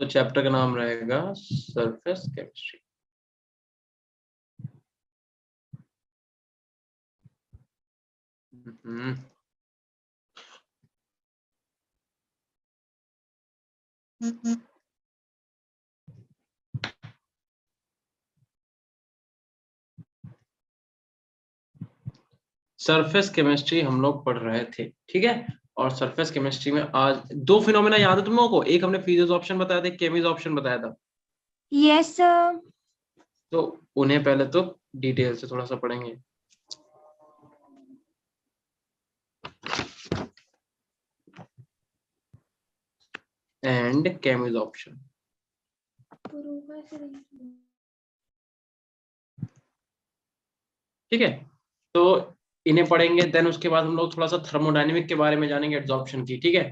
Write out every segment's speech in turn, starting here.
तो चैप्टर का नाम रहेगा सरफेस केमिस्ट्री। सरफेस केमिस्ट्री हम लोग पढ़ रहे थे, ठीक है। और सरफेस केमिस्ट्री में आज दो फिनोमेना याद है तुम लोगों को? एक हमने फिजिक्स ऑप्शन बताया था, केमिज ऑप्शन बताया था। Yes sir. तो उन्हें पहले तो डिटेल से थोड़ा सा पढ़ेंगे। एंड केमिज ऑप्शन, ठीक है। तो इन्हें पढ़ेंगे, देन उसके बाद हम लोग थोड़ा सा थर्मोडायनेमिक के बारे में जानेंगे, एड्सॉर्प्शन की, ठीक है।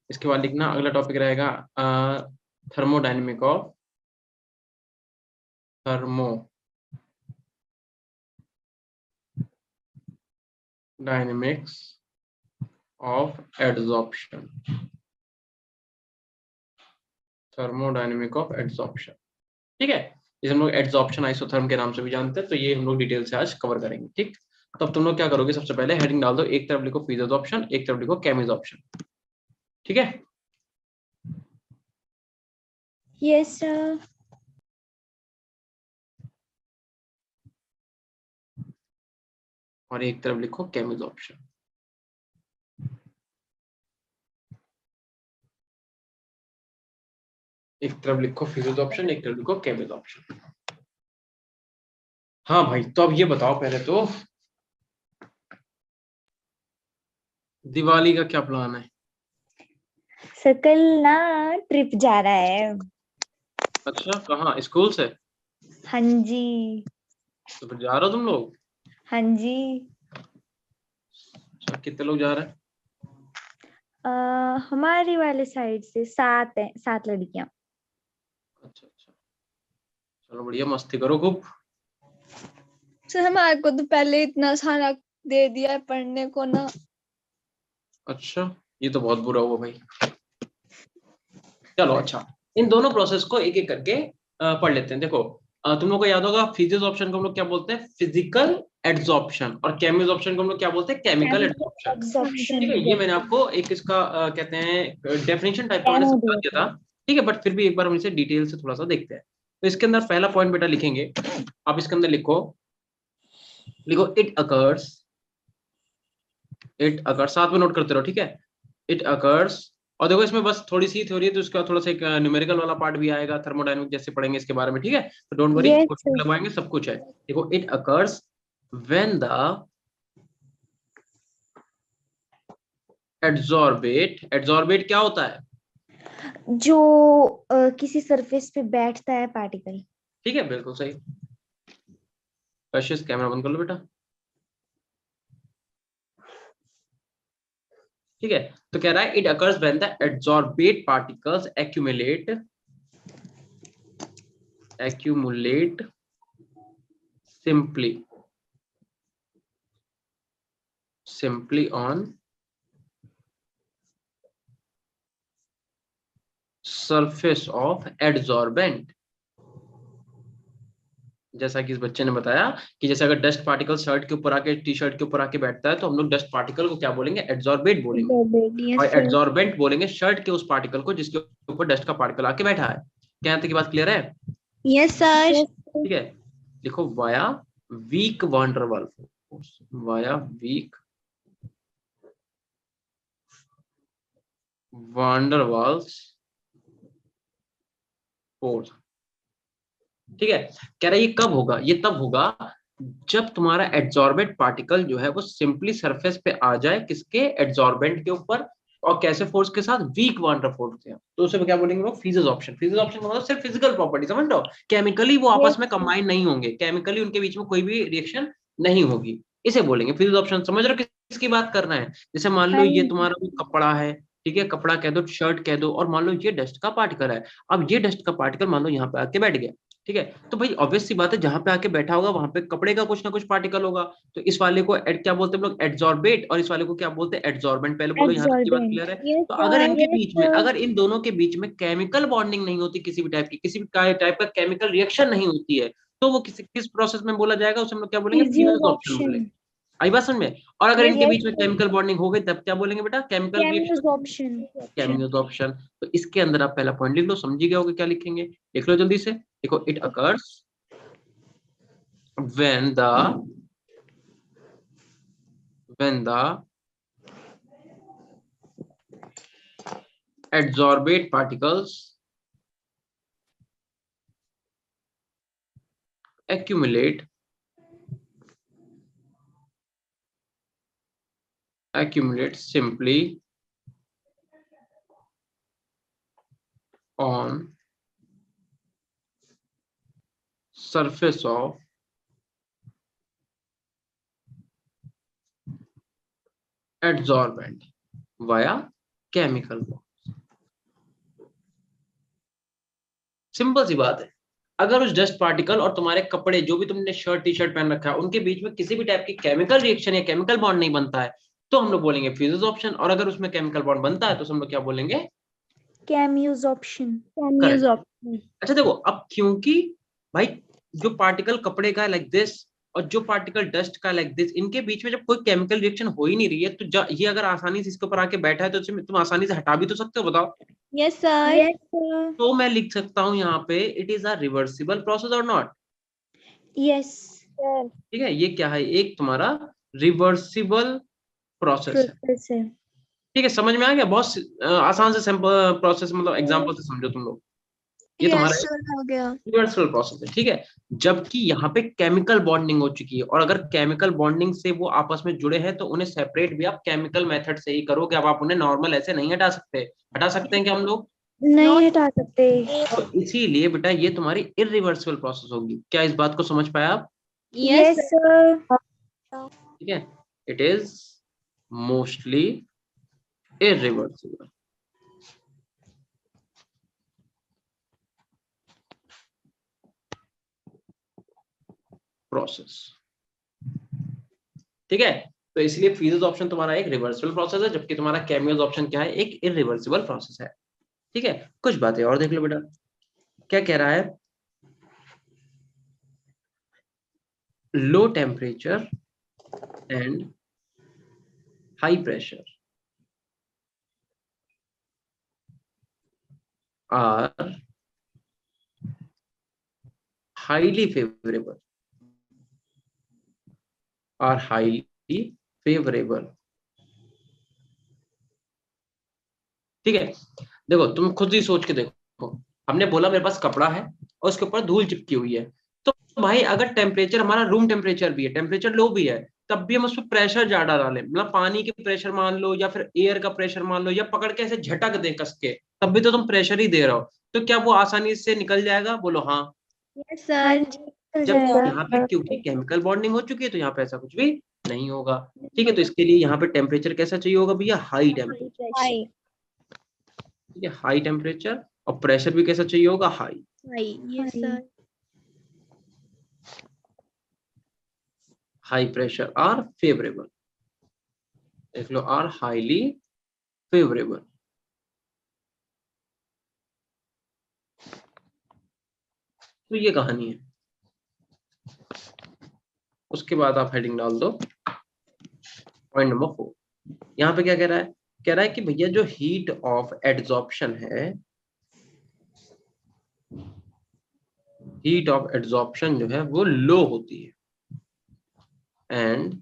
इसके बाद लिखना अगला टॉपिक रहेगा thermodynamic of thermodynamics of adsorption, thermodynamic of adsorption, ठीक है। इसे हम लोग एड्सॉर्प्शन आइसोथर्म के नाम से भी जानते हैं, तो ये हम लोग डिटेल से आज कवर करेंगे, ठीक। तो अब तुम लोग क्या करोगे, सबसे पहले हेडिंग डाल दो, एक तरफ लिखो फिजिक्स ऑप्शन, एक तरफ लिखो केमिज ऑप्शन, ठीक है। Yes sir. और एक तरफ लिखो केमिज ऑप्शन। एक तरफ लिखो फिजिक्स ऑप्शन, एक तरफ लिखो केमिज ऑप्शन। हाँ भाई, तो अब ये बताओ पहले तो, दिवाली का क्या प्लान है? सकल ना ट्रिप जा रहा है। अच्छा, कहाँ, स्कूल से? हाँ जी। तो फिर जा रहे हो तुम लोग? हाँ जी। अच्छा, कितने लोग जा रहे हैं? हमारी वाले साइड से 7 है, 7 लड़कियां। अच्छा अच्छा, चलो बढ़िया, मस्ती करो खूब। सर हमारे को तो पहले इतना सारा दे दिया है पढ़ने को ना। अच्छा, ये तो बहुत बुरा हुआ भाई। चलो अच्छा, इन दोनों प्रोसेस को एक एक करके पढ़ लेते हैं। देखो, तुम लोग को याद होगा फिजिक्स ऑप्शन को हम लोग क्या बोलते हैं, फिजिकल एड्सॉर्प्शन, और केमिकल ऑप्शन को हम लोग क्या बोलते हैं, केमिकल एड्सॉर्प्शन, ठीक है। ये मैंने आपको एक इसका कहते हैं डेफिनेशन टाइप का मैंने समझा दिया था, ठीक है। बट फिर भी एक बार हम इसे डिटेल से थोड़ा सा देखते हैं। तो इसके अंदर पहला पॉइंट बेटा लिखेंगे, आप इसके अंदर लिखो, लिखो इट अकर्स, साथ में नोट करते रहो, ठीक है। इट अकर्स, और देखो इसमें बस थोड़ी सी थ्योरी है, तो उसका थोड़ा सा एक न्यूमेरिकल वाला पार्ट भी आएगा, थर्मोडायनेमिक जैसे पढ़ेंगे इसके बारे में, ठीक है। तो डोंट वरी, लगवाएंगे, सब कुछ है। देखो, it occurs when the adsorbate क्या होता है? जो किसी सरफेस पे बैठता है पार्टिकल। ठीक है, बिल्कुल सही। कशिश, कैमरा बंद कर लो बेटा, ठीक है। तो कह रहा है it occurs when the adsorbate particles accumulate simply on surface of adsorbent। जैसा कि इस बच्चे ने बताया कि जैसे अगर डस्ट पार्टिकल शर्ट के ऊपर आके, टी शर्ट के ऊपर आके बैठता है, तो हम लोग डस्ट पार्टिकल को क्या बोलेंगे, एड्सॉर्बेट बोलेंगे। और एड्सॉर्बेंट बोलेंगे शर्ट के उस पार्टिकल को जिसके ऊपर डस्ट का पार्टिकल आके बैठा है। क्या यहाँ तक की बात क्लियर है? Yes sir. ठीक है, लिखो via weak van der Waal force, via weak van der Waals force, ठीक है। कह रहा है ये कब होगा, ये तब होगा जब तुम्हारा एड्सॉर्बेंट पार्टिकल जो है वो सिंपली सरफेस पे आ जाए, किसके, एड्सॉर्बेंट के ऊपर, और कैसे फोर्स के साथ, वीक वाटर फोर्स के। तो उसे क्या बोलेंगे लोग, फिजिक्स ऑप्शन। फिजिक्स ऑप्शन मतलब सिर्फ फिजिकल प्रॉपर्टी, समझ लो, केमिकली वो आपस में कंबाइन नहीं होंगे, केमिकली उनके बीच में कोई भी रिएक्शन नहीं होगी, इसे बोलेंगे फिजिक्स ऑप्शन। समझ रहे हो किसकी बात करना है? जैसे मान लो ये तुम्हारा वो कपड़ा है, ठीक है, कपड़ा कह दो, शर्ट कह दो, और मान लो ये डस्ट का पार्टिकल है। अब ये डस्ट का पार्टिकल मान लो यहाँ पे आके बैठ गया, ठीक है, तो भाई ऑब्वियस सी बात है, जहां पे आके बैठा होगा वहां पे कपड़े का कुछ ना कुछ पार्टिकल होगा। तो इस वाले को क्या बोलते हैं हम लोग, एड्सॉर्बेट, और इस वाले को क्या बोलते हैं, एड्सॉर्बेंट। पहले बोलो, यहाँ तक की बात क्लियर एब्जॉर्बेंट। है। यस तो अगर सर। इनके बीच में, अगर इन दोनों के बीच में केमिकल बॉन्डिंग नहीं होती, किसी भी टाइप की, किसी भी टाइप का केमिकल रिएक्शन नहीं होती है, तो वो किस प्रोसेस में बोला जाएगा, उसे हम लोग क्या बोलेंगे, फिजियोस फ्यूज ऑप्शन ऑप्शन। बोलेंगे। आई बात समझ में? और अगर यस इनके सर। बीच में केमिकल बॉन्डिंग हो गई तब क्या बोलेंगे बेटा, chemical cameos reaction, option. Cameos option. तो इसके अंदर आप पहला पॉइंट लिख लो, समझ गए होगे क्या लिखेंगे, लिख लो जल्दी से। देखो, it occurs when the adsorbate particles accumulate simply on surface of adsorbent via chemical bond। Simple सी बात है, अगर उस डस्ट पार्टिकल और तुम्हारे कपड़े, जो भी तुमने शर्ट टी शर्ट पहन रखा है, उनके बीच में किसी भी टाइप की केमिकल रिएक्शन या केमिकल बॉन्ड नहीं बनता है, तो हम लोग बोलेंगे फ्यूज ऑप्शन। और अगर उसमें केमिकल बॉन्ड बनता है तो हम लोग क्या बोलेंगे, cameos option. Cameos correct. Option. अच्छा देखो, अब क्योंकि भाई जो पार्टिकल कपड़े का लाइक दिस और जो पार्टिकल डस्ट का लाइक दिस, इनके बीच में जब कोई केमिकल रिएक्शन हो ही नहीं रही है, तो ये अगर आसानी से इसके ऊपर आके बैठा है तो तुम आसानी से हटा भी तो सकते हो, बताओ। Yes sir. Yes sir. तो मैं लिख सकता हूं यहाँ पे, it is a reversible process और नॉट। Yes sir. ठीक है, ये क्या है, एक तुम्हारा रिवर्सिबल प्रोसेस है। प्रोसेस है। ठीक है, समझ में आ गया, बहुत आसान से सिंपल प्रोसेस, मतलब एग्जांपल से समझो तुम लोग। ये तुम्हारा यस सर हो गया। रिवर्सल प्रोसेस है। ठीक है, जबकि यहाँ पे केमिकल बॉन्डिंग हो चुकी है, और अगर केमिकल बॉन्डिंग से वो आपस में जुड़े हैं तो उन्हें सेपरेट भी आप केमिकल मेथड से ही करोगे। अब आप उन्हें नॉर्मल ऐसे नहीं हटा सकते। हटा सकते हैं क्या हम लोग? नहीं हटा सकते। तो इसीलिए बेटा ये तुम्हारी इरिवर्सिबल प्रोसेस होगी। क्या इस बात को समझ पाया आप? Yes yes sir. ठीक है, it is mostly irreversible process. ठीक है, तो इसलिए फ्यूज ऑप्शन तुम्हारा एक रिवर्सिबल प्रोसेस है, जबकि तुम्हारा कैमियोज ऑप्शन क्या है, एक इरिवर्सिबल प्रोसेस है। ठीक है, कुछ बातें और देख लो बेटा, क्या कह रहा है, low temperature and high pressure are highly favourable, are highly favourable. ठीक है, देखो तुम खुद ही सोच के देखो, हमने बोला मेरे पास कपड़ा है और उसके ऊपर धूल चिपकी हुई है, तो भाई अगर टेम्परेचर हमारा रूम टेम्परेचर भी है, टेम्परेचर लो भी है, तब भी हम उस पर प्रेशर ज्यादा डालें, मतलब पानी के प्रेशर मान लो या फिर एयर का प्रेशर मान लो, या पकड़ के ऐसे झटक दे कस के, तब भी तो तुम प्रेशर ही दे रहे हो। तो क्या वो आसानी से निकल जाएगा? बोलो हाँ। यस हाँ सर। जी निकल जब जाएगा। यहाँ पे क्योंकि केमिकल बॉन्डिंग हो चुकी है तो यहाँ पे ऐसा कुछ भी नहीं होगा। ठीक है, तो इसके लिए यहाँ पे टेम्परेचर कैसा चाहिए होगा भैया, हाई टेम्परेचर। हाई। ठीक है, हाई टेम्परेचर, और प्रेशर भी कैसा चाहिए होगा, high. High. Yes sir. High pressure are favourable, देख लो, आर हाईली फेवरेबल। तो ये कहानी है। उसके बाद आप हेडिंग डाल दो पॉइंट नंबर 4। यहाँ पे क्या कह रहा है, कह रहा है कि भैया जो हीट ऑफ एड्सॉर्प्शन है, हीट ऑफ एड्सॉर्प्शन जो है वो लो होती है। एंड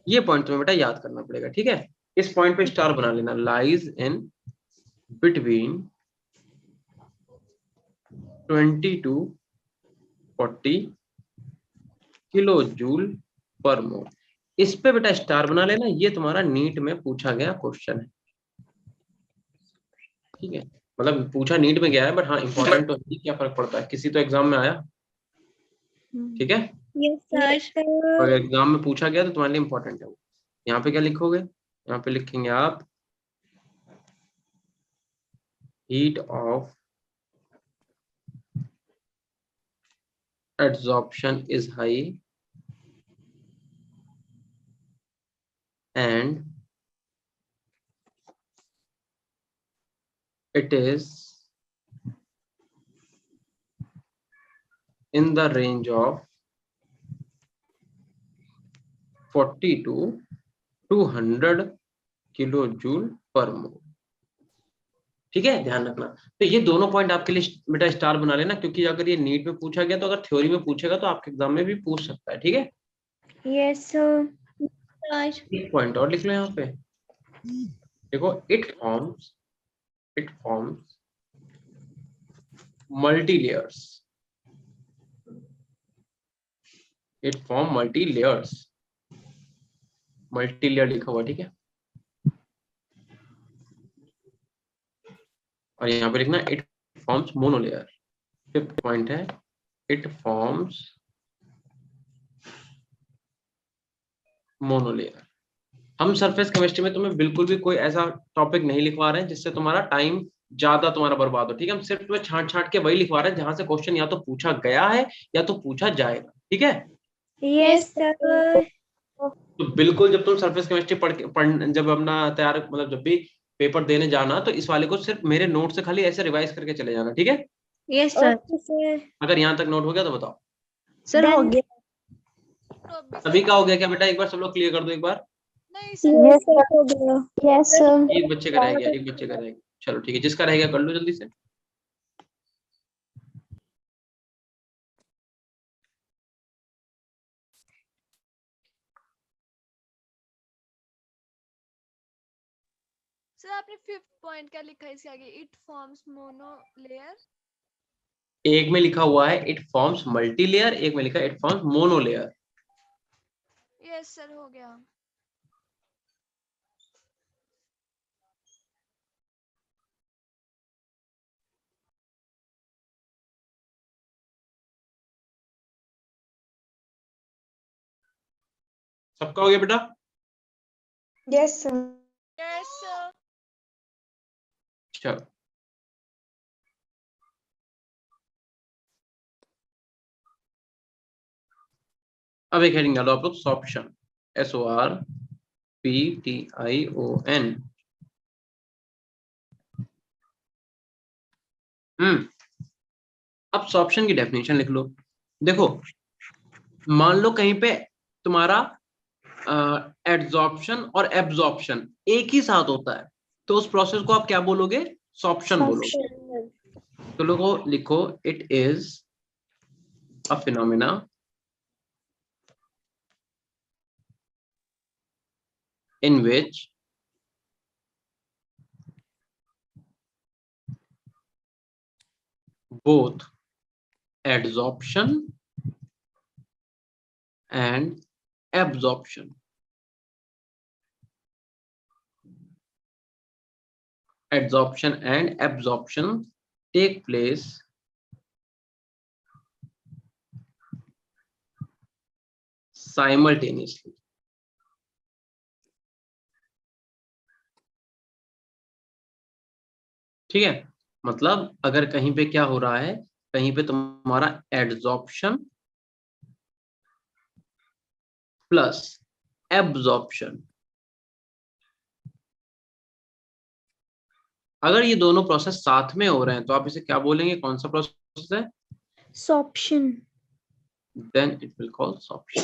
ये पॉइंट तुम्हें बेटा याद करना पड़ेगा। ठीक है, इस पॉइंट पे स्टार बना लेना, lies in between 20 to 40 kilojoule per mole. इस पे बेटा स्टार बना लेना, ये तुम्हारा नीट में पूछा गया क्वेश्चन है। ठीक है, मतलब पूछा नीट में गया है, बट हाँ इंपॉर्टेंट तो है, क्या फर्क पड़ता है, किसी तो एग्जाम में आया। ठीक है, यस सर। तो अगर एग्जाम में पूछा गया तो तुम्हारे लिए इंपॉर्टेंट है वो। यहाँ पे क्या लिखोगे, यहाँ पे लिखेंगे आप heat of adsorption is high and it is in the range of 40 to 200 kilojoule पर मोल। ठीक है, ध्यान रखना। तो ये दोनों पॉइंट आपके लिए बेटा स्टार बना लेना, क्योंकि अगर ये नीट में पूछा गया तो अगर थ्योरी में पूछेगा तो आपके एग्जाम में भी पूछ सकता है। ठीक है, यस सर। एक पॉइंट और लिख लो यहाँ पे। देखो, it forms multi layers, it form multi layers, multi layer लिखा हुआ। ठीक है, और यहाँ पे लिखना it forms monolayer. Fifth point है इट फॉर्म्स मोनोलेयर। हम सरफेस केमिस्ट्री में तुम्हें बिल्कुल भी कोई ऐसा टॉपिक नहीं लिखवा रहे हैं जिससे तुम्हारा टाइम ज्यादा तुम्हारा बर्बाद हो। ठीक है, हम सिर्फ तुम्हें छांट छांट के वही लिखवा रहे हैं जहां से क्वेश्चन या तो पूछा गया है या तो पूछा जाएगा। ठीक है, यस सर। तो बिल्कुल जब तुम सरफेस केमिस्ट्री जब अपना तैयार मतलब जब भी पेपर देने जाना तो इस वाले को सिर्फ मेरे नोट से खाली ऐसे रिवाइज करके चले जाना। ठीक है, यस सर। Okay sir. अगर यहाँ तक नोट हो गया तो बताओ। सर हो Done. गया। सभी का हो गया क्या बेटा? एक बार सब लोग क्लियर कर दो एक बार। नहीं सर। यस सर हो गया। Yes sir. एक बच्चे का रह गया, एक बच्चे का रह गया। चलो ठीक है, जिसका रह गया कर लो जल्दी से। सर आपने फिफ्थ पॉइंट क्या लिखा है इसके आगे? It forms mono layer. एक में लिखा हुआ है इट फॉर्म्स मल्टी लेयर, एक में लिखा है it forms mono layer. Yes sir हो गया। सबका हो गया बेटा? Yes sir. Yes sir. चलो, अब एक हेडिंग डालो आप लोग, सॉर्प्शन, SORPTION। अब सॉर्प्शन की डेफिनेशन लिख लो। देखो, मान लो कहीं पे तुम्हारा एड्सॉर्प्शन और एब्जॉर्प्शन एक ही साथ होता है, तो उस प्रोसेस को आप क्या बोलोगे? सॉर्प्शन बोलोगे। तो लोगों लिखो, it is a phenomena in which both adsorption and absorption take place simultaneously। ठीक है, मतलब अगर कहीं पे क्या हो रहा है, कहीं पे तुम्हारा एड्सॉर्प्शन प्लस एब्जॉर्प्शन, अगर ये दोनों प्रोसेस साथ में हो रहे हैं तो आप इसे क्या बोलेंगे? कौन सा प्रोसेस है? Sorption. Then it will call sorption.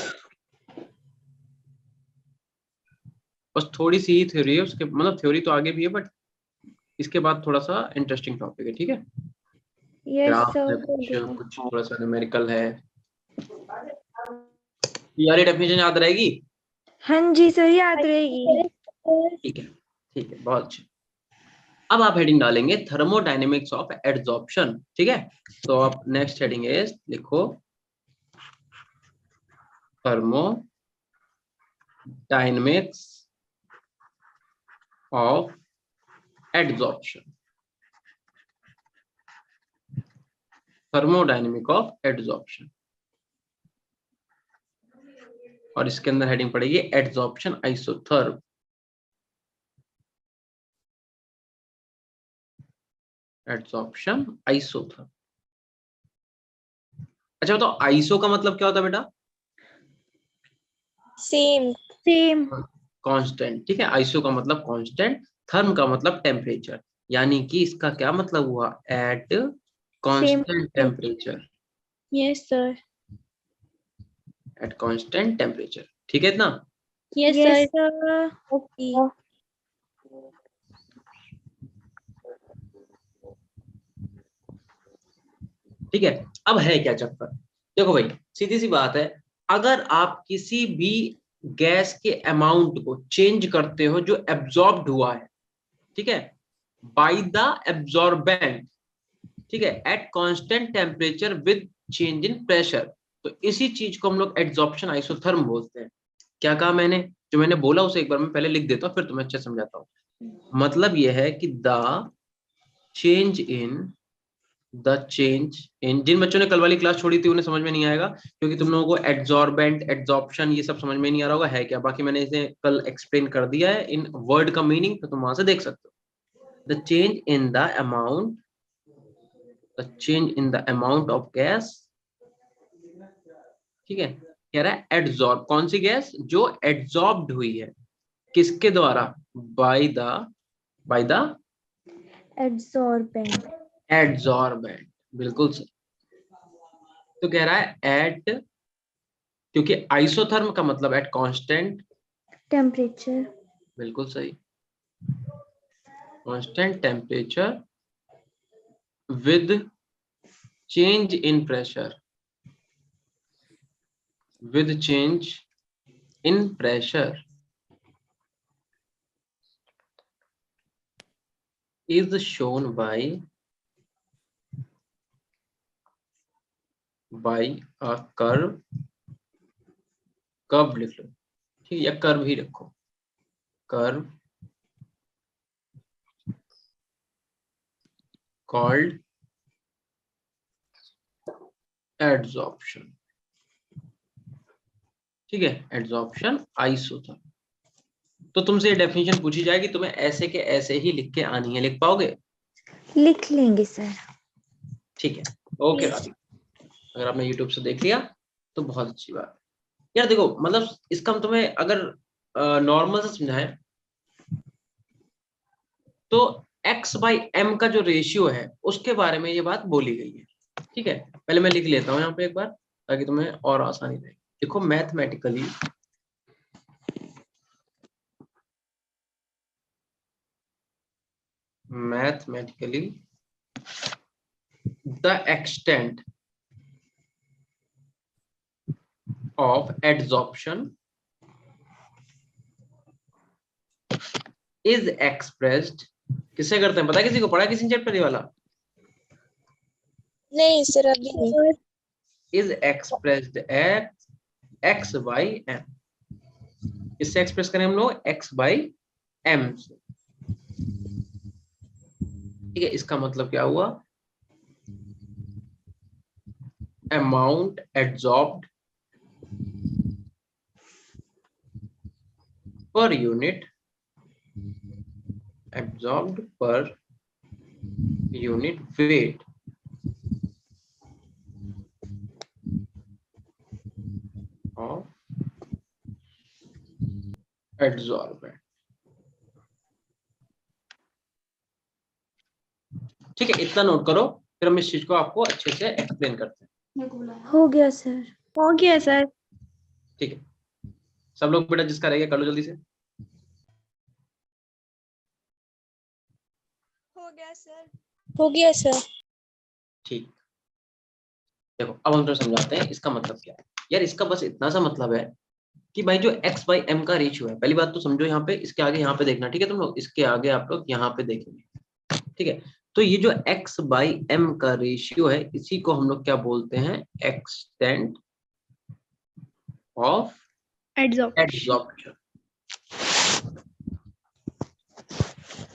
बस थोड़ी सी ही थ्योरी है उसके, मतलब थ्योरी तो आगे भी है बट इसके बाद थोड़ा सा इंटरेस्टिंग टॉपिक है। ठीक है, यस ग्राफ है, सर। कुछ थोड़ा सा न्यूमेरिकल है। यार ये डेफिनेशन याद रहेगी? हाँ जी सर, याद रहेगी। ठीक है, ठीक है, बहुत अच्छा। अब आप हेडिंग डालेंगे थर्मोडायनेमिक्स ऑफ एड्सॉर्प्शन। ठीक है, तो आप नेक्स्ट हेडिंग इज लिखो thermodynamics of adsorption, thermodynamic of adsorption. और इसके अंदर हेडिंग पड़ेगी एड्सॉर्प्शन आइसोथर्म, एड्सॉर्प्शन आइसोथर्म। अच्छा बताओ आइसो का मतलब क्या होता है बेटा? सेम। सेम। कांस्टेंट, ठीक है, आइसो का मतलब कांस्टेंट, थर्म का मतलब टेम्परेचर, यानी कि इसका क्या मतलब हुआ, at same. Constant temperature, yes sir. At constant temperature, ठीक है इतना? Yes yes sir. Sir. Okay. ठीक है। अब है क्या चक्कर, देखो भाई सीधी सी बात है, अगर आप किसी भी गैस के अमाउंट को चेंज करते हो जो एब्जॉर्ब्ड हुआ है, ठीक है, बाय द एब्जॉर्बेंट, ठीक है, eight constant temperature with change in pressure, तो इसी चीज को हम लोग एड्सॉर्प्शन आइसोथर्म बोलते हैं। क्या कहा मैंने, जो मैंने बोला उसे एक बार मैं पहले लिख देता हूँ फिर तुम्हें अच्छे समझाता हूँ। मतलब यह है कि चेंज इन चेंज इन, जिन बच्चों ने कल वाली क्लास छोड़ी थी उन्हें समझ में नहीं आएगा, क्योंकि तुम लोगों को एड्सॉर्बेंट एड्सॉर्प्शन ये सब समझ में नहीं आ रहा होगा है क्या, बाकी मैंने इसे कल एक्सप्लेन कर दिया है इन वर्ड का मीनिंग, तो तुम वहां से देख सकते हो। The change in the amount, the change in the amount of gas, ठीक है, कह रहा है एड्सॉर्ब, कौन सी गैस, जो एड्सॉर्ब्ड हुई है, किसके द्वारा, बाय द एड्सॉर्बेंट। एड्सॉर्बेंट, बिल्कुल सही। तो कह रहा है एट, क्योंकि आइसोथर्म का मतलब एट कांस्टेंट, टेम्परेचर। बिल्कुल सही, constant temperature with change in pressure, with change in pressure is shown by a curve, curve लिख लो, ठीक है, या कर्व ही रखो, कर्व कॉल्ड एड्सॉर्प्शन, ठीक है, एड्सॉर्प्शन आइसोथर्म। तो तुमसे ये डेफिनेशन पूछी जाएगी, तुम्हें ऐसे के ऐसे ही लिख के आनी है, लिख पाओगे? लिख लेंगे सर। ठीक है, ओके राधिका, अगर आपने यूट्यूब से देख लिया तो बहुत अच्छी बात है। यार देखो मतलब इसका हम तुम्हें अगर नॉर्मल से समझाएं तो x बाई एम का जो रेशियो है उसके बारे में ये बात बोली गई है, ठीक है। पहले मैं लिख लेता हूँ यहाँ पे एक बार ताकि तुम्हें और आसानी रहे। देखो mathematically the extent of adsorption is expressed, किससे करते हैं पता है, किसी को पढ़ा है किसी ने चैप्टर ये वाला? नहीं सर अभी नहीं। Is expressed at x by m, इससे एक्सप्रेस करें हम लोग एक्स बाई एम से, ठीक है। इसका मतलब क्या हुआ, amount adsorbed per unit, absorbed per unit weight of adsorbent, ठीक है। इतना नोट करो, फिर हम इस चीज को आपको अच्छे से एक्सप्लेन करते हैं। हो गया सर। हो गया सर। ठीक है, सब लोग बेटा जिसका रह गया कर लो जल्दी से। हो गया सर। हो गया सर। ठीक, देखो अब हम तो समझाते हैं इसका मतलब क्या है। यार इसका बस इतना सा मतलब है कि भाई जो x बाई एम का रेशियो है, पहली बात तो समझो यहाँ पे, इसके आगे यहाँ पे देखना, ठीक है तुम लोग, इसके आगे आप लोग यहाँ पे देखेंगे, ठीक है। तो ये जो x बाई एम का रेशियो है इसी को हम लोग क्या बोलते हैं, एक्सटेंट ऑफ एड्सॉर्प्शन।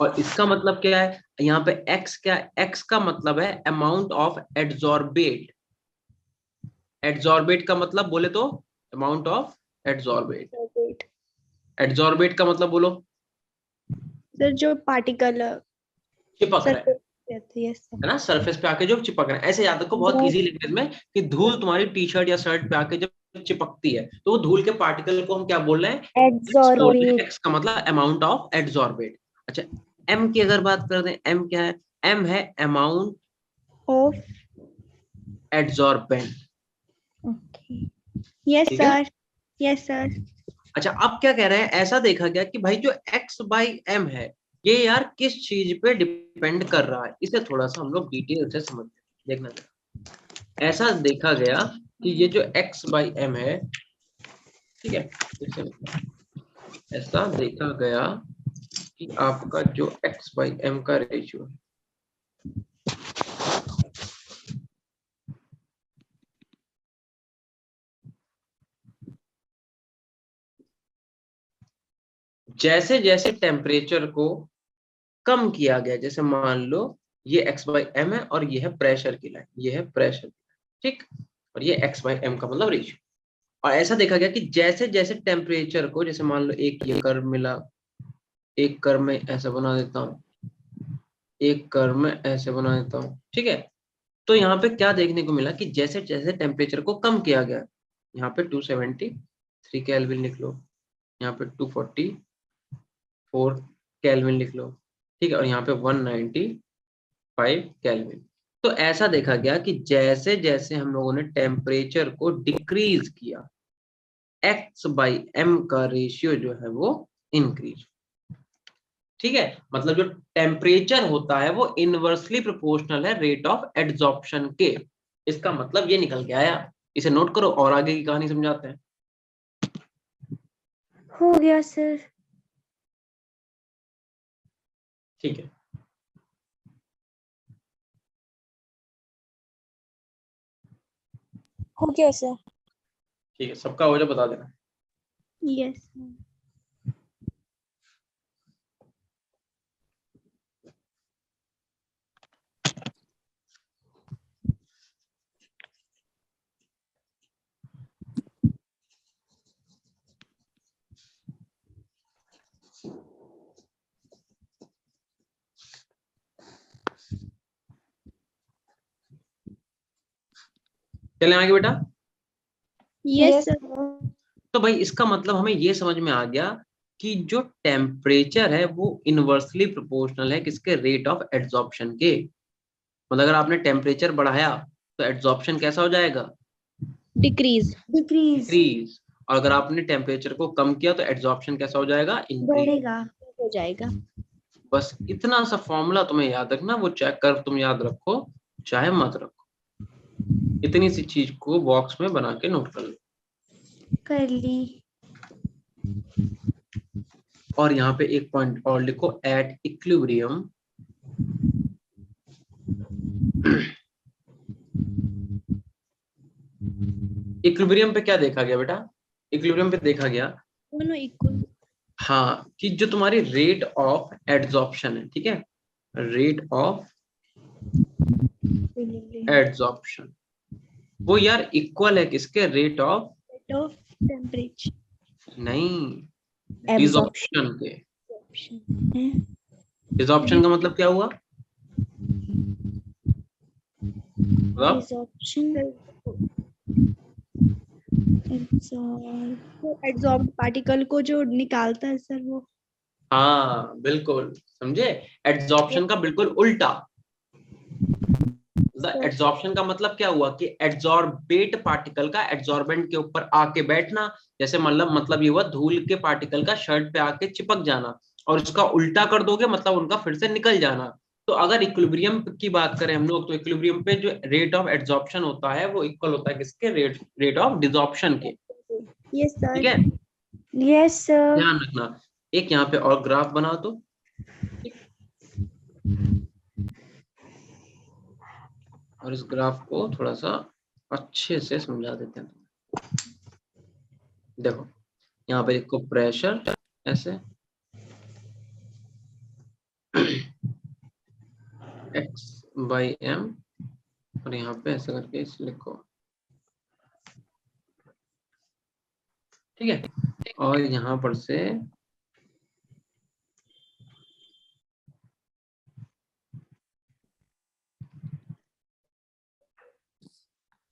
और इसका मतलब क्या है, यहाँ पे x क्या, x का मतलब है अमाउंट ऑफ एड्सॉर्बेट, एड्सॉर्बेट का मतलब बोले तो अमाउंट ऑफ एड्सॉर्बेट, एड्सॉर्बेट का मतलब बोलो सर जो पार्टिकल चिपक रहा है, यस सर। है ना, सरफेस पे आके जो चिपक रहे हैं। ऐसे याद रखो बहुत इजी लैंग्वेज में कि धूल तुम्हारी टी शर्ट या शर्ट पे आके जब चिपकती है तो वो धूल के पार्टिकल को हम क्या बोल रहे हैं, एक्स बोल रहे हैं। एड्सॉर्बेट। एक्स का मतलब अमाउंट ऑफ एड्सॉर्बेट। अच्छा, एम की अगर बात कर दें, एम क्या है, एम है amount of. Adsorbent. Okay. Yes ठीक है। सर। Yes sir. अच्छा, अब क्या कह रहे हैं, ऐसा देखा गया कि भाई जो एक्स बाई एम है ये यार किस चीज पे डिपेंड कर रहा है, इसे थोड़ा सा हम लोग डिटेल से समझते हैं, देखना। ऐसा देखा गया कि ये जो एक्स बाई एम है, ठीक है, ऐसा देखा गया कि आपका जो एक्स बाई एम का रेशियो है, जैसे जैसे टेम्परेचर को कम किया गया, जैसे मान लो ये एक्स बाई एम है और ये है प्रेशर की लाइन, ये है प्रेशर, ठीक, और ये एक्स बाई एम का मतलब रेशियो। और ऐसा देखा गया कि जैसे जैसे टेम्परेचर को, जैसे मान लो एक ये कर्व मिला, एक कर्व में ऐसा बना देता हूँ, एक कर्व में ऐसे बना देता हूँ, ठीक है। तो यहाँ पे क्या देखने को मिला कि जैसे जैसे टेम्परेचर को कम किया गया, यहाँ पे 273 केल्विन लिख लो, यहाँ पे 244 केल्विन लिख लो, ठीक है, और यहाँ पे 195 केल्विन। तो ऐसा देखा गया कि जैसे जैसे हम लोगों ने टेम्परेचर को डिक्रीज किया, एक्स बाई एम का रेशियो जो है वो इंक्रीज। ठीक है, मतलब जो टेम्परेचर होता है वो इनवर्सली प्रोपोर्शनल है रेट ऑफ एड्सॉर्प्शन के। इसका मतलब ये निकल के आया, इसे नोट करो और आगे की कहानी समझाते हैं। हो गया सर। ठीक है, हो गया सर। ठीक है, सबका हो जाए बता देना। यस। चले आगे बेटा। Yes sir. तो भाई इसका मतलब हमें ये समझ में आ गया कि जो टेम्परेचर है वो इनवर्सली प्रोपोर्शनल है किसके, रेट ऑफ एड्सॉर्प्शन के। मतलब अगर आपने टेम्परेचर बढ़ाया तो एड्सॉर्प्शन कैसा हो जाएगा, डिक्रीज। डिक्रीज। इंक्रीज। और अगर आपने टेम्परेचर को कम किया तो एड्सॉर्प्शन कैसा हो जाएगा, इंक्रीज। बढ़ेगा। हो जाएगा। बस इतना सा फॉर्मूला तुम्हें याद रखना, वो चेक कर तुम याद रखो चाहे मत रखो, इतनी सी चीज को बॉक्स में बना के नोट कर लो। कर ली। और यहाँ पे एक पॉइंट और लिखो, एट इक्विलिब्रियम इक्विलिब्रियम पे क्या देखा गया बेटा, इक्विलिब्रियम पे देखा गया, दोनों इक्वल। हाँ, कि जो तुम्हारी रेट ऑफ एड्सॉर्प्शन है, ठीक है, रेट ऑफ एड्सॉर्प्शन वो यार इक्वल है किसके, रेट ऑफ, ऑफ टेम्परेचर। नहीं, एब्जॉर्प्शन। डिसऑर्प्शन के। डिसऑर्प्शन का मतलब क्या हुआ, मतलब डिसऑर्प्शन। एब्जॉर्ब पार्टिकल को जो निकालता है सर वो। हाँ बिल्कुल समझे, एड्सॉर्प्शन का बिल्कुल उल्टा। एड्सॉर्प्शन का मतलब क्या हुआ कि एड्सॉर्बेट पार्टिकल का एड्सॉर्बेंट के ऊपर आके बैठना, जैसे मतलब ये हुआ धूल के पार्टिकल का शर्ट पे आके चिपक जाना, और उसका उल्टा कर दोगे मतलब उनका फिर से निकल जाना। तो अगर इक्विलिब्रियम की बात करें हम लोग, तो इक्विलिब्रियम पे जो रेट ऑफ एड्सॉर्प्शन होता है वो इक्वल होता है किसके, रेट ऑफ डिसऑर्प्शन के। यस ठीक सर। है, यस सर। ध्यान रखना। एक यहाँ पे और ग्राफ बना दो, और इस ग्राफ को थोड़ा सा अच्छे से समझा देते हैं। देखो यहाँ पे इसको प्रेशर ऐसे, एक्स बाई एम, और यहाँ पे ऐसे करके इसे लिखो, ठीक है, और यहाँ पर से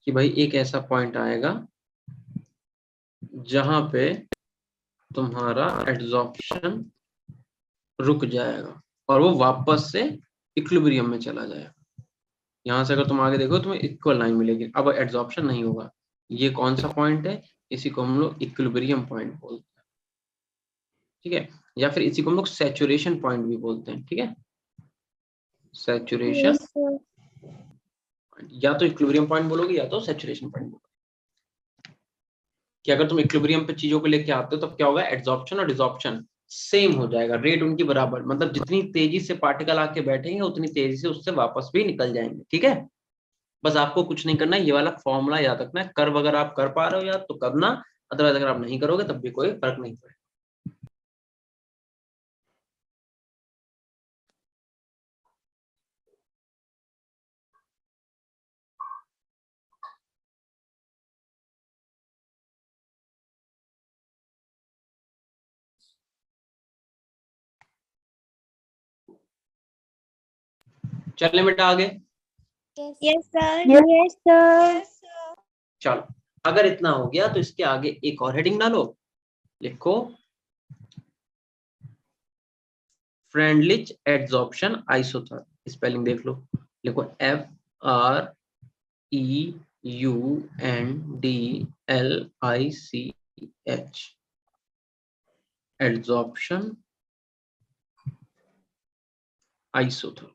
कि भाई एक ऐसा पॉइंट आएगा जहां पे तुम्हारा एड्जॉर्प्शन रुक जाएगा और वो वापस से इक्विलिब्रियम में चला जाएगा। यहां से अगर तुम आगे देखो तुम्हें इक्वल लाइन मिलेगी, अब एड्जॉर्प्शन नहीं होगा। ये कौन सा पॉइंट है? इसी को हम लोग इक्विलिब्रियम पॉइंट बोलते हैं, ठीक है, या फिर इसी को हम लोग सैचुरेशन पॉइंट भी बोलते हैं, ठीक है, सैचुरेशन यस सर। या तो इक्विलिब्रियम पॉइंट बोलोगे या तो सैचुरेशन पॉइंट बोलोगे। कि अगर तुम इक्विलिब्रियम पे चीजों को लेके आते हो तब क्या होगा, एड्जॉर्प्शन और डिसॉर्प्शन सेम हो जाएगा, रेट उनकी बराबर, मतलब जितनी तेजी से पार्टिकल आके बैठेंगे उतनी तेजी से उससे वापस भी निकल जाएंगे, ठीक है। बस आपको कुछ नहीं करना है, ये वाला फॉर्मूला याद रखना है, कर्व अगर आप कर पा रहे हो याद तो करना, अदरवाइज अगर आप नहीं करोगे तब भी कोई फर्क नहीं पड़ेगा। चलने बेटा आगे। Yes sir. Yes sir. चलो अगर इतना हो गया तो इसके आगे एक और हेडिंग डालो, लिखो फ्रेंडलिच एड्जॉर्प्शन आइसोथर्म, स्पेलिंग देख लो, लिखो FREUNDLICH, adsorption isotherm.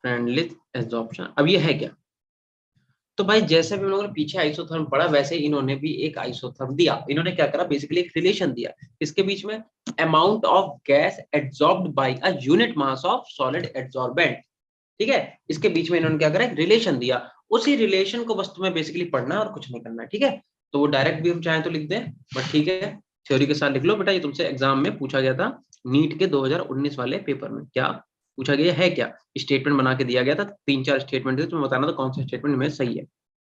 Freundlich adsorption, अब ये है क्या? तो भाई जैसे भी हम लोगों ने पीछे आइसोथर्म पढ़ा वैसे इन्होंने भी एक आइसोथर्म दिया। इन्होंने क्या करा, बेसिकली एक रिलेशन दिया इसके बीच में, amount of gas adsorbed by a unit mass of solid adsorbent, ठीक है। इसके बीच में इन्होंने क्या करा, एक रिलेशन दिया, उसी रिलेशन को बस तुम्हें बेसिकली पढ़ना है और कुछ नहीं करना है, ठीक है। तो वो डायरेक्ट भी हम चाहें तो लिख दें, बट ठीक है थ्योरी के साथ लिख लो बेटा। ये तुमसे एग्जाम में पूछा गया था, नीट के 2019 वाले पेपर में क्या पूछा गया है, क्या स्टेटमेंट बना के दिया गया था, 3-4 स्टेटमेंट थे, तुम्हें बताना था कौन सा स्टेटमेंट में सही है।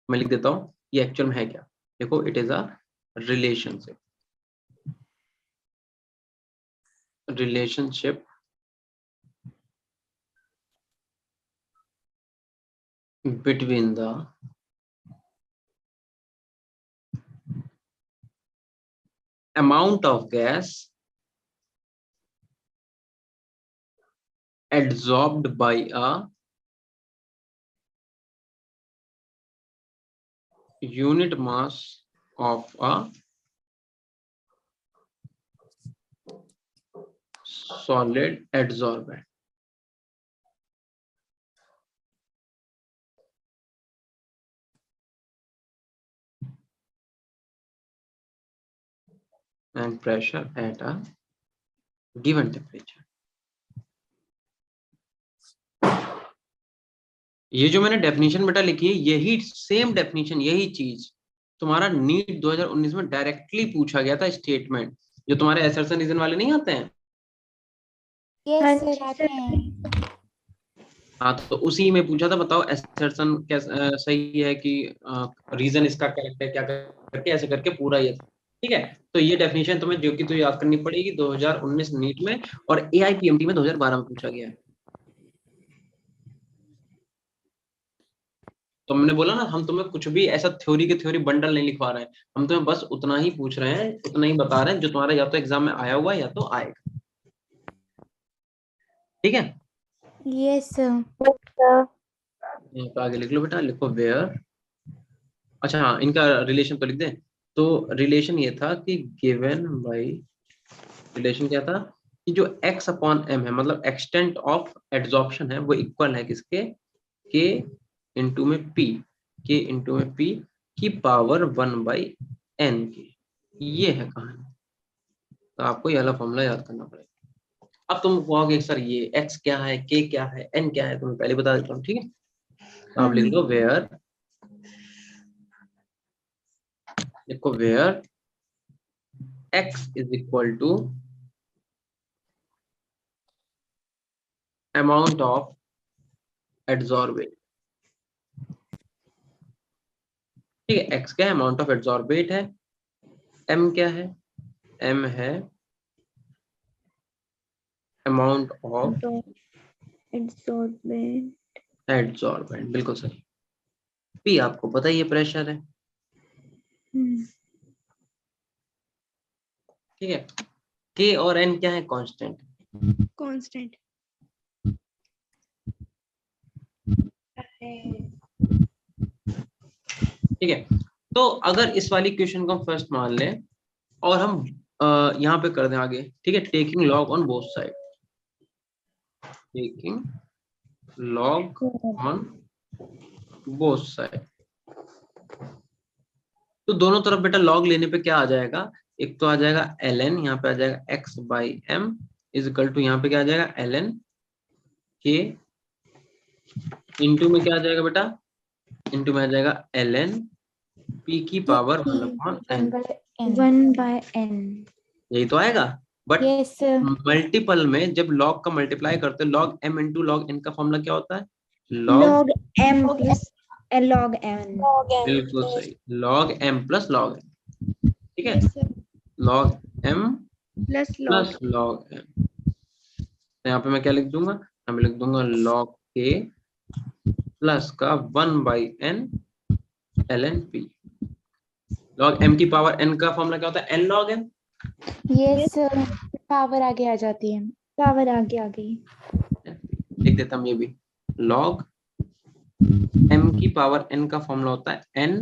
मैं लिख देता हूँ ये एक्चुअल में है क्या। देखो it is a relationship, relationship between the amount of gas adsorbed by a unit mass of a solid adsorbent. And pressure at a given temperature. ये जो मैंने डेफिनेशन बेटा लिखी है, यही सेम डेफिनेशन, यही चीज तुम्हारा नीट 2019 में डायरेक्टली पूछा गया था स्टेटमेंट, जो तुम्हारे असर्शन रीजन वाले नहीं आते हैं। यस सर आते हैं। हाँ तो उसी में पूछा था, बताओ असर्शन कैसा सही है कि रीजन इसका करेक्ट है, क्या करके ऐसे करके पूरा ये था, ठीक है। तो ये डेफिनेशन तुम्हें जो कि तो याद करनी पड़ेगी 2019 नीट में, और AIPMT में 2012 में पूछा गया है। तो मैंने बोला ना, हम तुम्हें कुछ भी ऐसा थ्योरी के थ्योरी बंडल नहीं लिखवा रहे हैं, हम तुम्हें बस उतना ही पूछ रहे हैं, उतना ही बता रहे हैं जो तुम्हारा या तो एग्जाम में आया हुआ है या तो आएगा, ठीक है। Yes sir. यहाँ पे आगे लिख लो बेटा, लिखो वेयर, अच्छा हाँ इनका रिलेशन तो लिख दें। तो रिलेशन ये था कि गिवन बाय, रिलेशन क्या था कि जो x अपॉन m है, मतलब एक्सटेंट ऑफ एड्सॉर्प्शन है, वो इक्वल है किसके, k इंटू में p, k इंटू में p की पावर 1/n के। ये है कहानी। तो आपको ये वाला फॉर्मूला याद करना पड़ेगा। अब तुम कहोगे सर ये x क्या है, k क्या है, n क्या है, तो मैं पहले बता देता हूँ, ठीक है। तो आप लिख लो वेयर, देखो where x is equal to amount of adsorbate, ठीक है। x क्या है, अमाउंट ऑफ एड्सॉर्बेट है, m क्या है, m है अमाउंट ऑफ एडसॉर्बेंट। एडसॉर्बेंट, बिल्कुल सही। पी आपको पता ही है प्रेशर है, ठीक है। के और एन क्या है? कांस्टेंट। कांस्टेंट। ठीक है, तो अगर इस वाली क्वेश्चन को हम फर्स्ट मान लें और हम यहाँ पे कर दें आगे, ठीक है, taking log on both side, taking log on both side, तो दोनों तरफ बेटा लॉग लेने पे क्या आ जाएगा? एक तो आ जाएगा ln, यहाँ पे आ जाएगा x by M is equal to, यहाँ पे क्या आ जाएगा ln k, इंटू में क्या आ जाएगा बेटा? इंटू में आ जाएगा ln p की पावर 1 अपॉन n, 1/n। यही तो आएगा। But yes sir. मल्टीपल में जब लॉग का मल्टीप्लाई करते हैं, log m into log n का फॉर्मूला क्या होता है? Log m plus log n। बिल्कुल सही, log m plus log n, ठीक है, log m plus plus log m। तो यहाँ पे मैं क्या लिख दूंगा? यहाँ पे लिख दूंगा log k प्लस का 1/n ln p। log m की पावर n का फॉर्मूला क्या होता है? n log m। Yes sir, power आगे आ जाती है, पावर आगे आ गई। लिख देता हूँ ये भी, log m की पावर n का फॉर्मूला होता है n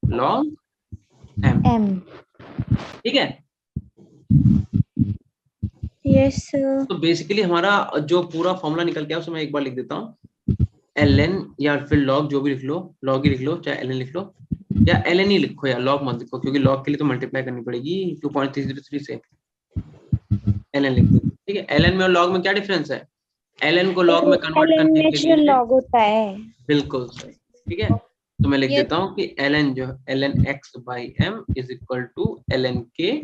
log m, ठीक है। Yes sir. तो बेसिकली हमारा जो पूरा फॉर्मूला निकल के आया उसमें मैं एक बार लिख देता हूँ, ln या फिर log, जो भी लिख लो, log ही लिख लो, चाहे ln लिख लो, या ln ही लिखो, या log मत लिखो, क्योंकि log के लिए तो मल्टीप्लाई करनी पड़ेगी 2.303 से, ln लिख दो, ठीक है। ln में और log में क्या डिफरेंस है? ln को log में कन्वर्ट करने के लिए लॉग होता है। बिल्कुल सही, ठीक है। तो मैं लिख देता हूँ कि ln जो ln x by m is equal to ln k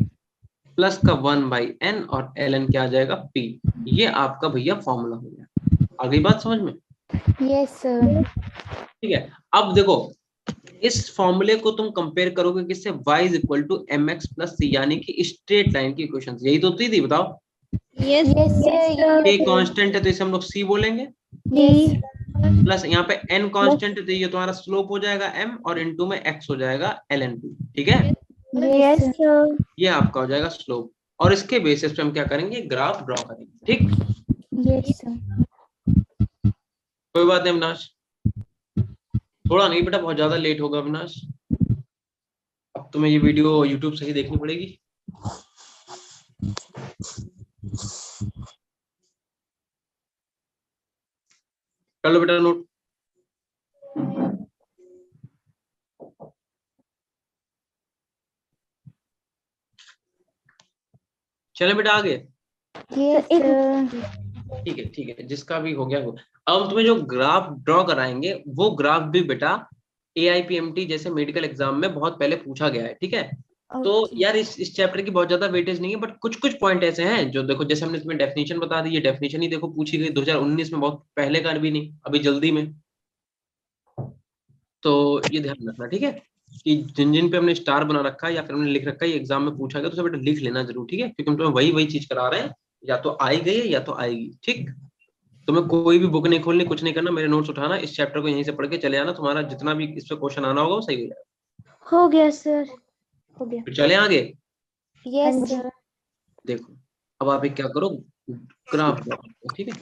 plus का 1/n और ln क्या आ जाएगा? p। ये आपका भैया फॉर्मूला हो गया। आ गई बात समझ में? Yes sir. ठीक है, अब देखो इस फॉर्मूले को तुम कंपेयर करोगे किससे? y is equal to mx plus c, यानी कि स्ट्रेट लाइन की इक्वेशन, यही तो होती थी, बताओ। Yes sir. k कांस्टेंट है तो इसे हम लोग c बोलेंगे, यस प्लस यहाँ पे n कांस्टेंट है तो ये तुम्हारा स्लोप हो जाएगा m, और इनटू में x हो जाएगा ln p, ठीक है। Yes sir. ये आपका हो जाएगा स्लोप, और इसके बेसिस पे हम क्या करेंगे? ग्राफ ड्रॉ करेंगे, ठीक। Yes sir. कोई बात नहीं अविनाश, थोड़ा नहीं बेटा, बहुत ज्यादा लेट होगा अविनाश, अब तुम्हें ये वीडियो यूट्यूब से ही देखनी पड़ेगी। कर लो बेटा नोट। चले बेटा आगे। ठीक है, जिसका भी हो गया वो। अब हम तुम्हें जो ग्राफ ड्रॉ कराएंगे वो ग्राफ भी बेटा AIPMT जैसे मेडिकल एग्जाम में बहुत पहले पूछा गया है, ठीक है। तो यार इस चैप्टर की बहुत ज्यादा वेटेज नहीं है, बट कुछ कुछ पॉइंट ऐसे हैं जो देखो, जैसे हमने तुम्हें डेफिनेशन बता दी, ये डेफिनेशन ही देखो पूछी गई 2019 में, बहुत पहले का भी नहीं, अभी जल्दी में। तो ये ध्यान रखना, ठीक है, कि जिन जिन पे हमने स्टार बना रखा है या फिर हमने लिख रखा है ये एग्जाम में पूछा गया, तो बेटा लिख लेना जरूर, ठीक है, क्योंकि हम तुम्हें वही वही चीज करा रहे हैं, या तो आई गई है या तो आएगी, ठीक। तुम्हें कोई भी बुक नहीं खोलनी, कुछ नहीं करना, मेरे नोट्स उठाना, इस चैप्टर को यहीं से पढ़ के चले आना, तुम्हारा जितना भी इस पे क्वेश्चन आना होगा वो सही हो जाएगा। हो गया सर, हो गया। फिर चले आगे। Yes sir. देखो अब आप एक क्या करो, ग्राफ ड्रॉ करो, ठीक है।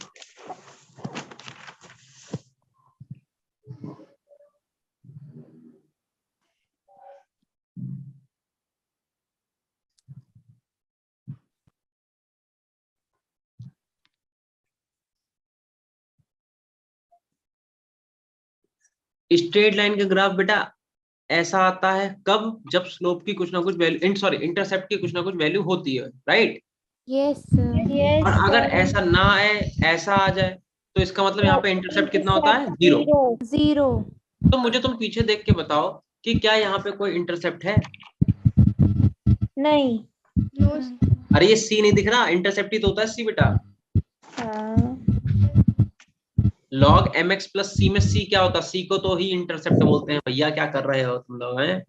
स्ट्रेट लाइन का ग्राफ बेटा ऐसा आता है कब? जब स्लोप की कुछ ना कुछ वैल्यू, सॉरी इंटरसेप्ट की कुछ ना कुछ वैल्यू होती है, राइट। Yes sir. और अगर ऐसा ना आए, ऐसा आ जाए, तो इसका मतलब यहाँ पे इंटरसेप्ट कितना होता है? 0। जीरो। तो मुझे तुम पीछे देख के बताओ कि क्या यहाँ पे कोई इंटरसेप्ट है? नहीं। अरे ये सी नहीं दिख रहा, इंटरसेप्ट ही तो होता है सी बेटा। log mx प्लस सी में सी क्या होता है? सी को तो ही इंटरसेप्ट बोलते हैं भैया, क्या कर रहे हो तुम लोग हैं,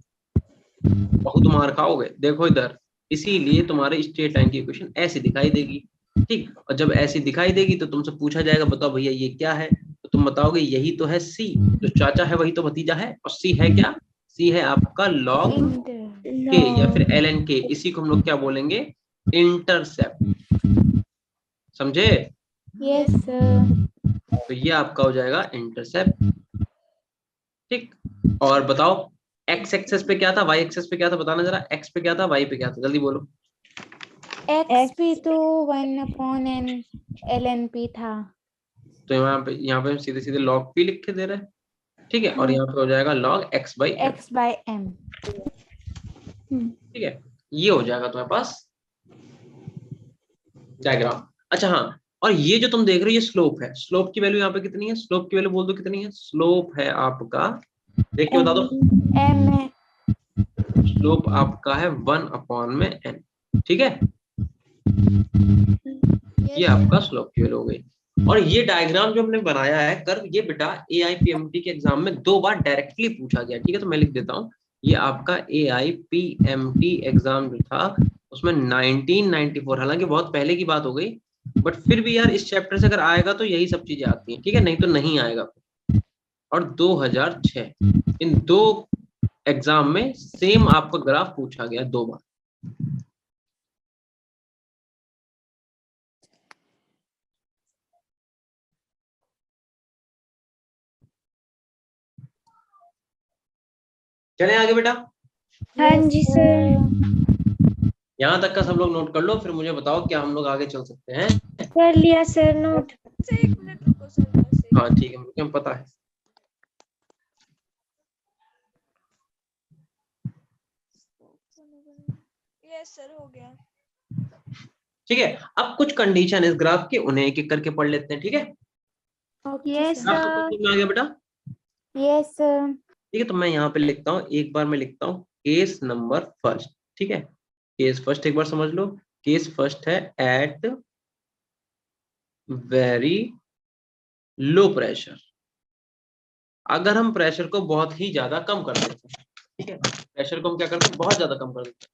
बहुत मार खाओगे। देखो इधर, इसीलिए तुम्हारे स्ट्रेट लाइन की इक्वेशन ऐसी दिखाई देगी, ठीक, और जब ऐसी दिखाई देगी तो तुमसे पूछा जाएगा बताओ भैया ये क्या है, तो तुम बताओगे यही तो है सी, जो चाचा है वही तो भतीजा है। और सी है क्या? सी है आपका लॉग के या फिर ln के, इसी को हम लोग क्या बोलेंगे? इंटरसेप्ट। समझे? Yes sir. तो ये आपका हो जाएगा इंटरसेप्ट। ठीक, और बताओ एक्स एक्सेस पे क्या था, वाई एक्सेस पे क्या था, बताना जरा। एक्स पे क्या था, वाई पे क्या था, जल्दी बोलो। एक्स पे तो 1/n ln p था। तो यहाँ पे हम सीधे सीधे लॉग पी लिख के दे रहे हैं। ठीक है, और यहाँ पे हो जाएगा log x by M. x/m। ठीक है, ये हो जाएगा तुम्हारे पास डायग्राम। अच्छा हाँ, और ये जो तुम देख रहे हो ये स्लोप है। स्लोप की वैल्यू यहाँ पे कितनी है? स्लोप की वैल्यू बोल दो कितनी है। स्लोप है आपका, देख के बता दो। m है। स्लोप आपका है 1/n। ठीक है, ये आपका स्लोप की वैल्यू हो गई। और ये डायग्राम जो हमने बनाया है कर्व, ये बेटा AIPMT के एग्जाम में 2 बार डायरेक्टली पूछा गया। ठीक है, तो मैं लिख देता हूँ, ये आपका AIPMT एग्जाम जो था उसमें 1994, हालांकि बहुत पहले की बात हो गई, बट फिर भी यार इस चैप्टर से अगर आएगा तो यही सब चीजें आती हैं। ठीक है, नहीं तो नहीं आएगा। और 2006, इन 2 एग्जाम में सेम आपका ग्राफ पूछा गया 2 बार। चले आगे बेटा, हाँ जी सर। यहाँ तक का सब लोग नोट कर लो, फिर मुझे बताओ क्या हम लोग आगे चल सकते हैं। कर लिया सर नोट। सर 1 मिनट रुको सर, बस 1 हाँ मिनट। ठीक है, मुझे पता है। यस सर, हो गया। ठीक है, अब कुछ कंडीशन इस ग्राफ के, उन्हें एक एक करके पढ़ लेते हैं। ठीक है, यस ग्राफ तो सर। समझ में आ गया बेटा? Yes sir. ठीक है, तो मैं यहाँ पे लिखता हूँ, एक बार मैं लिखता हूँ केस नंबर फर्स्ट। ठीक है, केस फर्स्ट एक बार समझ लो। केस फर्स्ट है एट वेरी लो प्रेशर। अगर हम प्रेशर को बहुत ही ज्यादा कम कर देते हैं, ठीक है, प्रेशर को हम क्या करते हैं, बहुत ज्यादा कम कर देते हैं,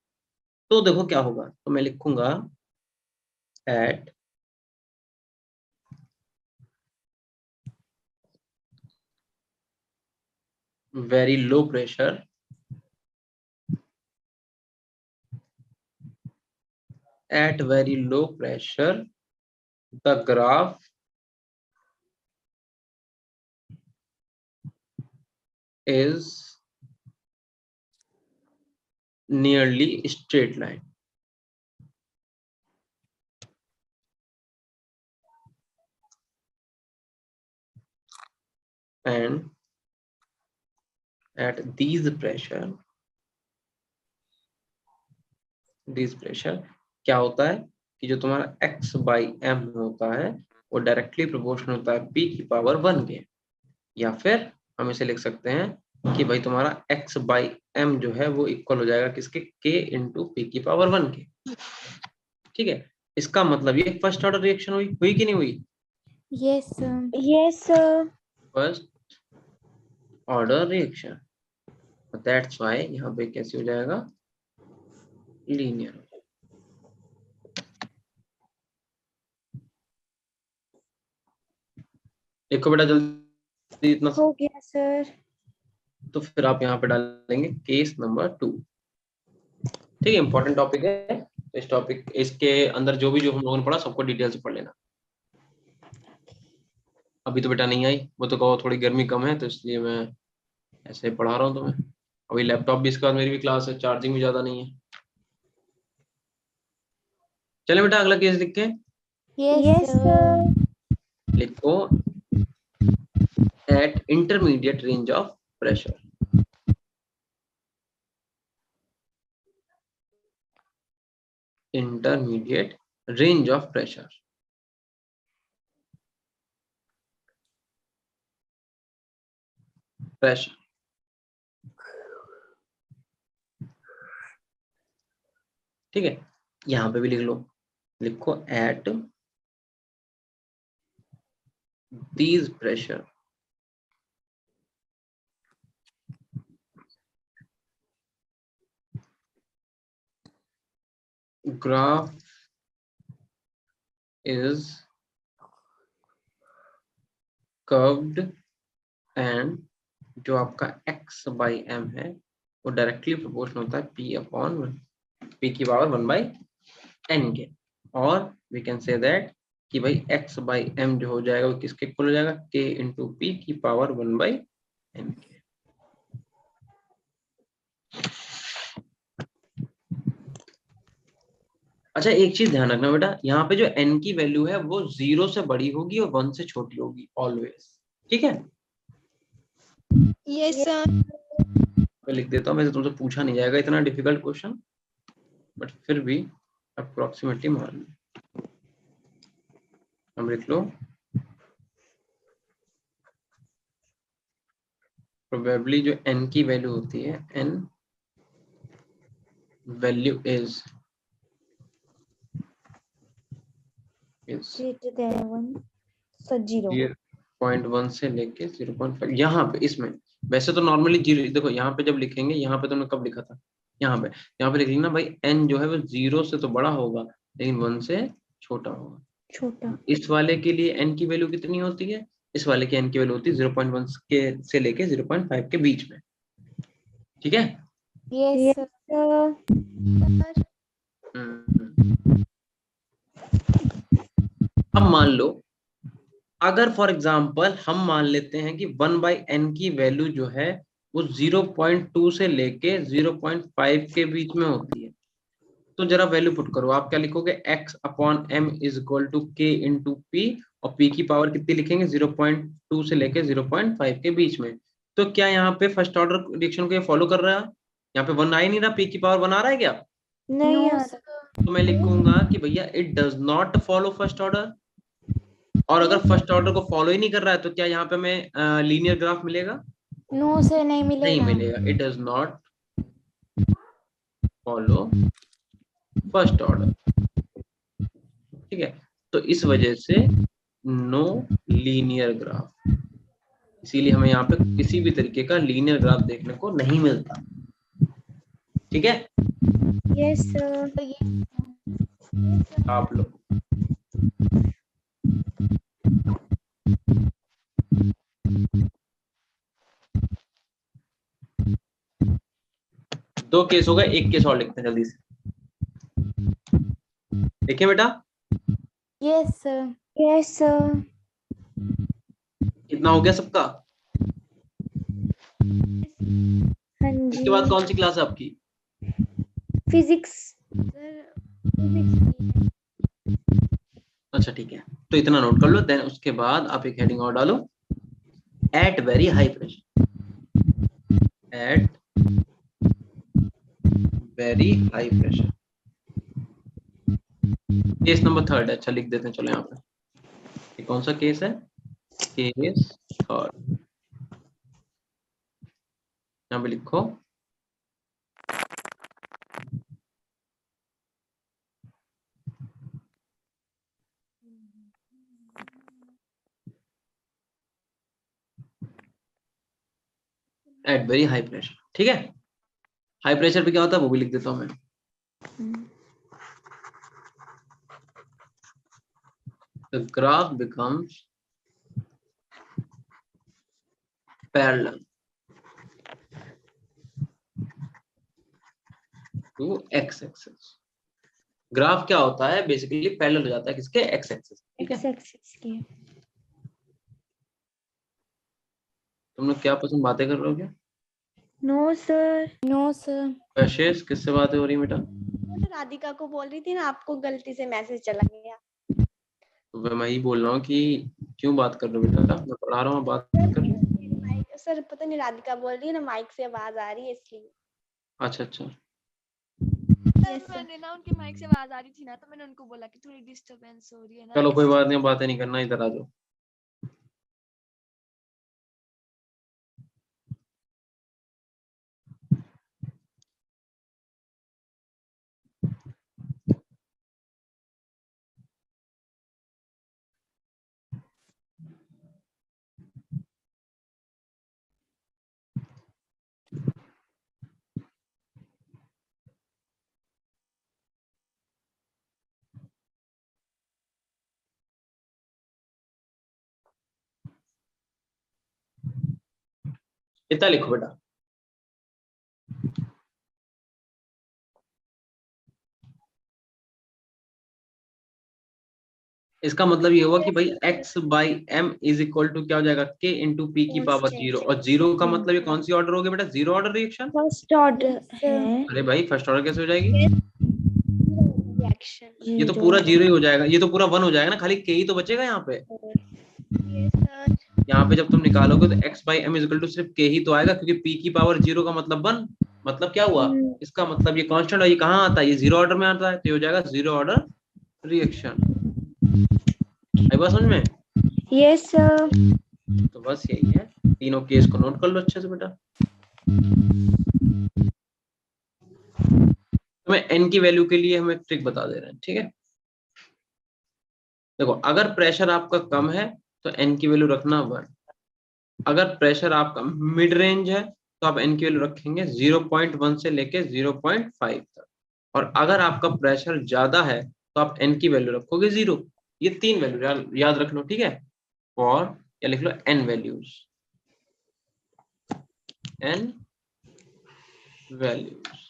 तो देखो क्या होगा। तो मैं लिखूंगा at very low pressure, at very low pressure the graph is nearly straight line. And at these pressure क्या होता है कि जो तुम्हारा x/m होता है वो डायरेक्टली प्रोपोर्शनल होता है p की पावर 1 के। या फिर हम इसे लिख सकते हैं कि भाई तुम्हारा x/m जो है वो इक्वल हो जाएगा किसके? k इंटू p की पावर 1 के। ठीक है, इसका मतलब ये फर्स्ट ऑर्डर रिएक्शन हुई कि नहीं हुई? Yes sir. Yes sir. First order reaction. That's why यहाँ पे कैसे हो जाएगा? लीनियर। देखो बेटा जल्दी इतना, हो गया सर। तो फिर आप यहाँ पे डालेंगे केस नंबर 2। ठीक है, इंपॉर्टेंट टॉपिक है। तो इस टॉपिक इसके अंदर जो हम लोगों ने पढ़ा सबको डिटेल से पढ़ लेना। अभी तो बेटा नहीं आई, वो तो कहो थोड़ी गर्मी कम है तो इसलिए मैं ऐसे पढ़ा रहा हूँ तुम्हें। अभी लैपटॉप भी, इसके बाद मेरी भी क्लास है, चार्जिंग भी ज्यादा नहीं है। चले बेटा अगला केस लिख के यस सर। लिखो eight intermediate range of pressure. Intermediate range of pressure. Pressure, ठीक है, यहाँ पे भी लिख लो। लिखो eight these pressure graph is curved and जो आपका x by m है वो डायरेक्टली प्रोपोर्शनल होता है p अपॉन p की पावर 1/n के, और वी कैन से दैट कि भाई x by m जो हो जाएगा वो किसके इक्वल हो जाएगा, k इंटू p की पावर 1/n के। अच्छा एक चीज ध्यान रखना बेटा, यहाँ पे जो n की वैल्यू है वो 0 से बड़ी होगी और 1 से छोटी होगी ऑलवेज, ठीक है। Yes sir. मैं लिख देता हूँ, वैसे तुमसे पूछा नहीं जाएगा इतना डिफिकल्ट क्वेश्चन, बट फिर भी अप्रोक्सीमेटली मान लो, हम लिख लो प्रोबेबली जो n की वैल्यू होती है, n value is greater than 1 so 0 0.1 से लेके 0.5। यहाँ पे इसमें वैसे तो नॉर्मली जीरो, देखो यहाँ पे जब लिखेंगे, यहाँ पे तुमने कब लिखा था, यहाँ पे लिख लेना भाई n जो है वो 0 से तो बड़ा होगा लेकिन 1 से छोटा होगा। छोटा। इस वाले के लिए n की वैल्यू कितनी होती है, इस वाले की n की वैल्यू होती है 0.1 के से लेके 0.5 के बीच में, ठीक है। yes sir. अब मान लो अगर फॉर एग्जांपल हम मान लेते हैं कि 1/n की वैल्यू जो है वो 0.2 से लेके 0.5 के बीच में होती है, तो जरा वैल्यू पुट करो, आप क्या लिखोगे, x upon m is equal to k into P, और p की पावर कितनी लिखेंगे, 0.2 से लेके 0.5 के बीच में। तो क्या यहाँ पे फर्स्ट ऑर्डर रिएक्शन को ये फॉलो कर रहा है, यहाँ पे 1 आ ही नहीं रहा, p की पावर 1 आ रहा है क्या, नहीं आ रहा। तो मैं लिखूंगा कि भैया it does not follow first order. और अगर फर्स्ट ऑर्डर को फॉलो ही नहीं कर रहा है तो क्या यहाँ पे हमें लीनियर ग्राफ मिलेगा, नो से नहीं नहीं मिलेगा। मिलेगा, it does not follow first order, ठीक है। तो इस वजह से नो लीनियर ग्राफ, इसीलिए हमें यहाँ पे किसी भी तरीके का लीनियर ग्राफ देखने को नहीं मिलता, ठीक है। Yes sir. आप लोग दो केस हो गए, एक केस और लिखते हैं जल्दी से, देखिए बेटा यस सर। Yes sir. कितना हो गया सबका, हाँ इसके बाद जी। कौन सी क्लास है आपकी, फिजिक्स। अच्छा ठीक है, तो इतना नोट कर लो, देन उसके बाद आप एक हेडिंग और डालो, at very high pressure, at very high pressure, case number 3 है, अच्छा लिख देते हैं, चलो यहाँ पे ये कौन सा केस है, केस 3, यहाँ पे लिखो एट वेरी हाई प्रेशर, ठीक है। हाई प्रेशर पे क्या होता है वो भी लिख देता हूँ मैं, the graph becomes parallel to x axis। Graph क्या होता है, बेसिकली पैरेलल हो जाता है किसके, x एक्सिस, ठीक है। एक्स एक्सिस के। तुम लोग क्या पसंद बातें कर रहे हो क्या, नो सर। No sir. वैशेष किससे बातें हो रही बेटा, राधिका को बोल रही थी ना, आपको गलती से मैसेज चला गया। तो मैं ही बोल रहा हूँ कि क्यों बात कर रहे हो बेटा, मैं पढ़ा रहा हूँ, बात कर रहे हो। माइक सर, पता नहीं राधिका बोल रही है ना, माइक से आवाज आ रही है इसलिए। अच्छा अच्छा, मैंने ना उनके माइक से आवाज आ रही थी ना, तो मैंने उनको बोला कि थोड़ी डिस्टरबेंस हो रही है ना, चलो कोई बात नहीं, बातें नहीं करना, इधर आ जाओ। इतना लिखो बेटा। इसका मतलब ये हुआ कि भाई x by m is equal to क्या हो जाएगा, k इंटू पी की पावर जीरो, और जीरो का मतलब ये कौन सी ऑर्डर हो गया बेटा, zero order reaction. First order है अरे भाई फर्स्ट ऑर्डर कैसे हो जाएगी, रिएक्शन। ये तो जीरो। पूरा जीरो ही हो जाएगा, ये तो पूरा वन हो जाएगा ना, खाली k ही तो बचेगा यहाँ पे। Yes sir. यहाँ पे जब तुम निकालोगे तो x by M is equal to सिर्फ k ही तो आएगा, क्योंकि p की पावर जीरो का मतलब वन। मतलब क्या हुआ, इसका मतलब ये कांस्टेंट है, ये कहाँ आता है, ये जीरो ऑर्डर में आता है, तो ये हो जाएगा जीरो ऑर्डर रिएक्शन। आई बात समझ में। Yes sir. तो बस यही है, तीनों केस को नोट कर लो अच्छे से बेटा। तो मैं n की वैल्यू के लिए हम एक ट्रिक बता दे रहे हैं, ठीक है। देखो अगर प्रेशर आपका कम है तो n की वैल्यू रखना 1, अगर प्रेशर आपका मिड रेंज है तो आप n की वैल्यू रखेंगे 0.1 से लेके 0.5 तक, और अगर आपका प्रेशर ज्यादा है तो आप n की वैल्यू रखोगे 0। ये तीन वैल्यू याद रख लो, ठीक है। और या लिख लो n वैल्यूज, n वैल्यूज,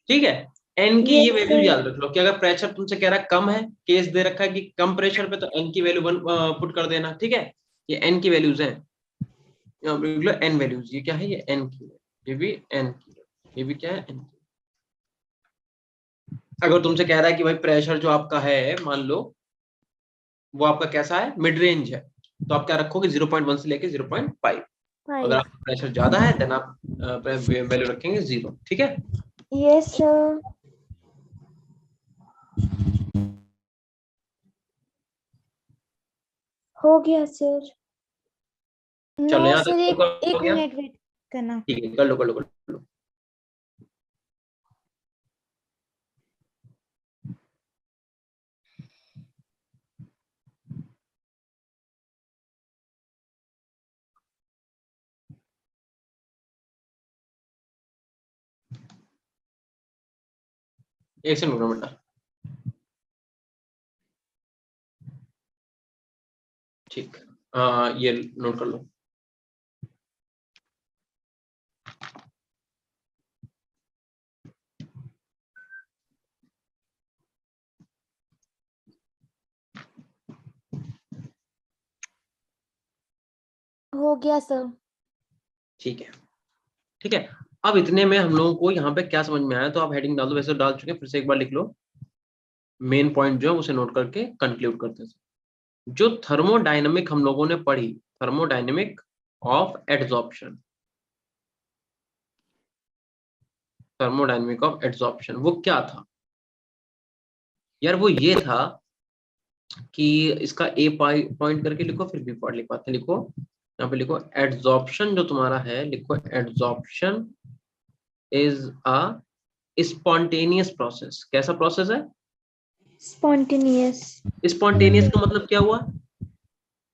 ठीक है। n की ये वैल्यू याद रख लो कि अगर प्रेशर तुमसे कह रहा है कम है, केस दे रखा है कि कम प्रेशर पे, तो n की वैल्यू 1 पुट कर देना, ठीक है। ये n की वैल्यूज हैं, यहाँ पे लिख लो n वैल्यूज, ये क्या है, ये n की, ये भी n की, ये भी क्या है n की। अगर तुमसे कह रहा है कि भाई प्रेशर जो आपका है मान लो वो आपका कैसा है, मिड रेंज है, तो आप क्या रखोगे 0.1 से लेके 0.5। अगर आपका प्रेशर ज्यादा है देन आप वैल्यू रखेंगे 0, ठीक है। Yes sir. हो गया सर। चलो नो यहाँ सर, तक एक हो गया, मिनट वेट करना। ठीक है, कर लो कर लो कर लो। एक सेकंड रुकना बेटा, ठीक, ये नोट कर लो। हो गया सर। ठीक है, ठीक है। अब इतने में हम लोगों को यहाँ पे क्या समझ में आया, तो आप हेडिंग डाल दो, वैसे डाल चुके हैं, फिर से एक बार लिख लो। मेन पॉइंट जो है उसे नोट करके कंक्लूड करते हैं। जो थर्मोडायनेमिक हम लोगों ने पढ़ी, thermodynamic of adsorption, thermodynamic of adsorption वो क्या था यार, वो ये था कि इसका ए पॉइंट करके लिखो, फिर बी पॉइंट लिख पाते हैं, लिखो यहाँ पे, लिखो एड्सॉर्प्शन जो तुम्हारा है, लिखो adsorption is a spontaneous process. कैसा प्रोसेस है, स्पॉन्टेनियस। स्पॉन्टेनियस का मतलब क्या हुआ,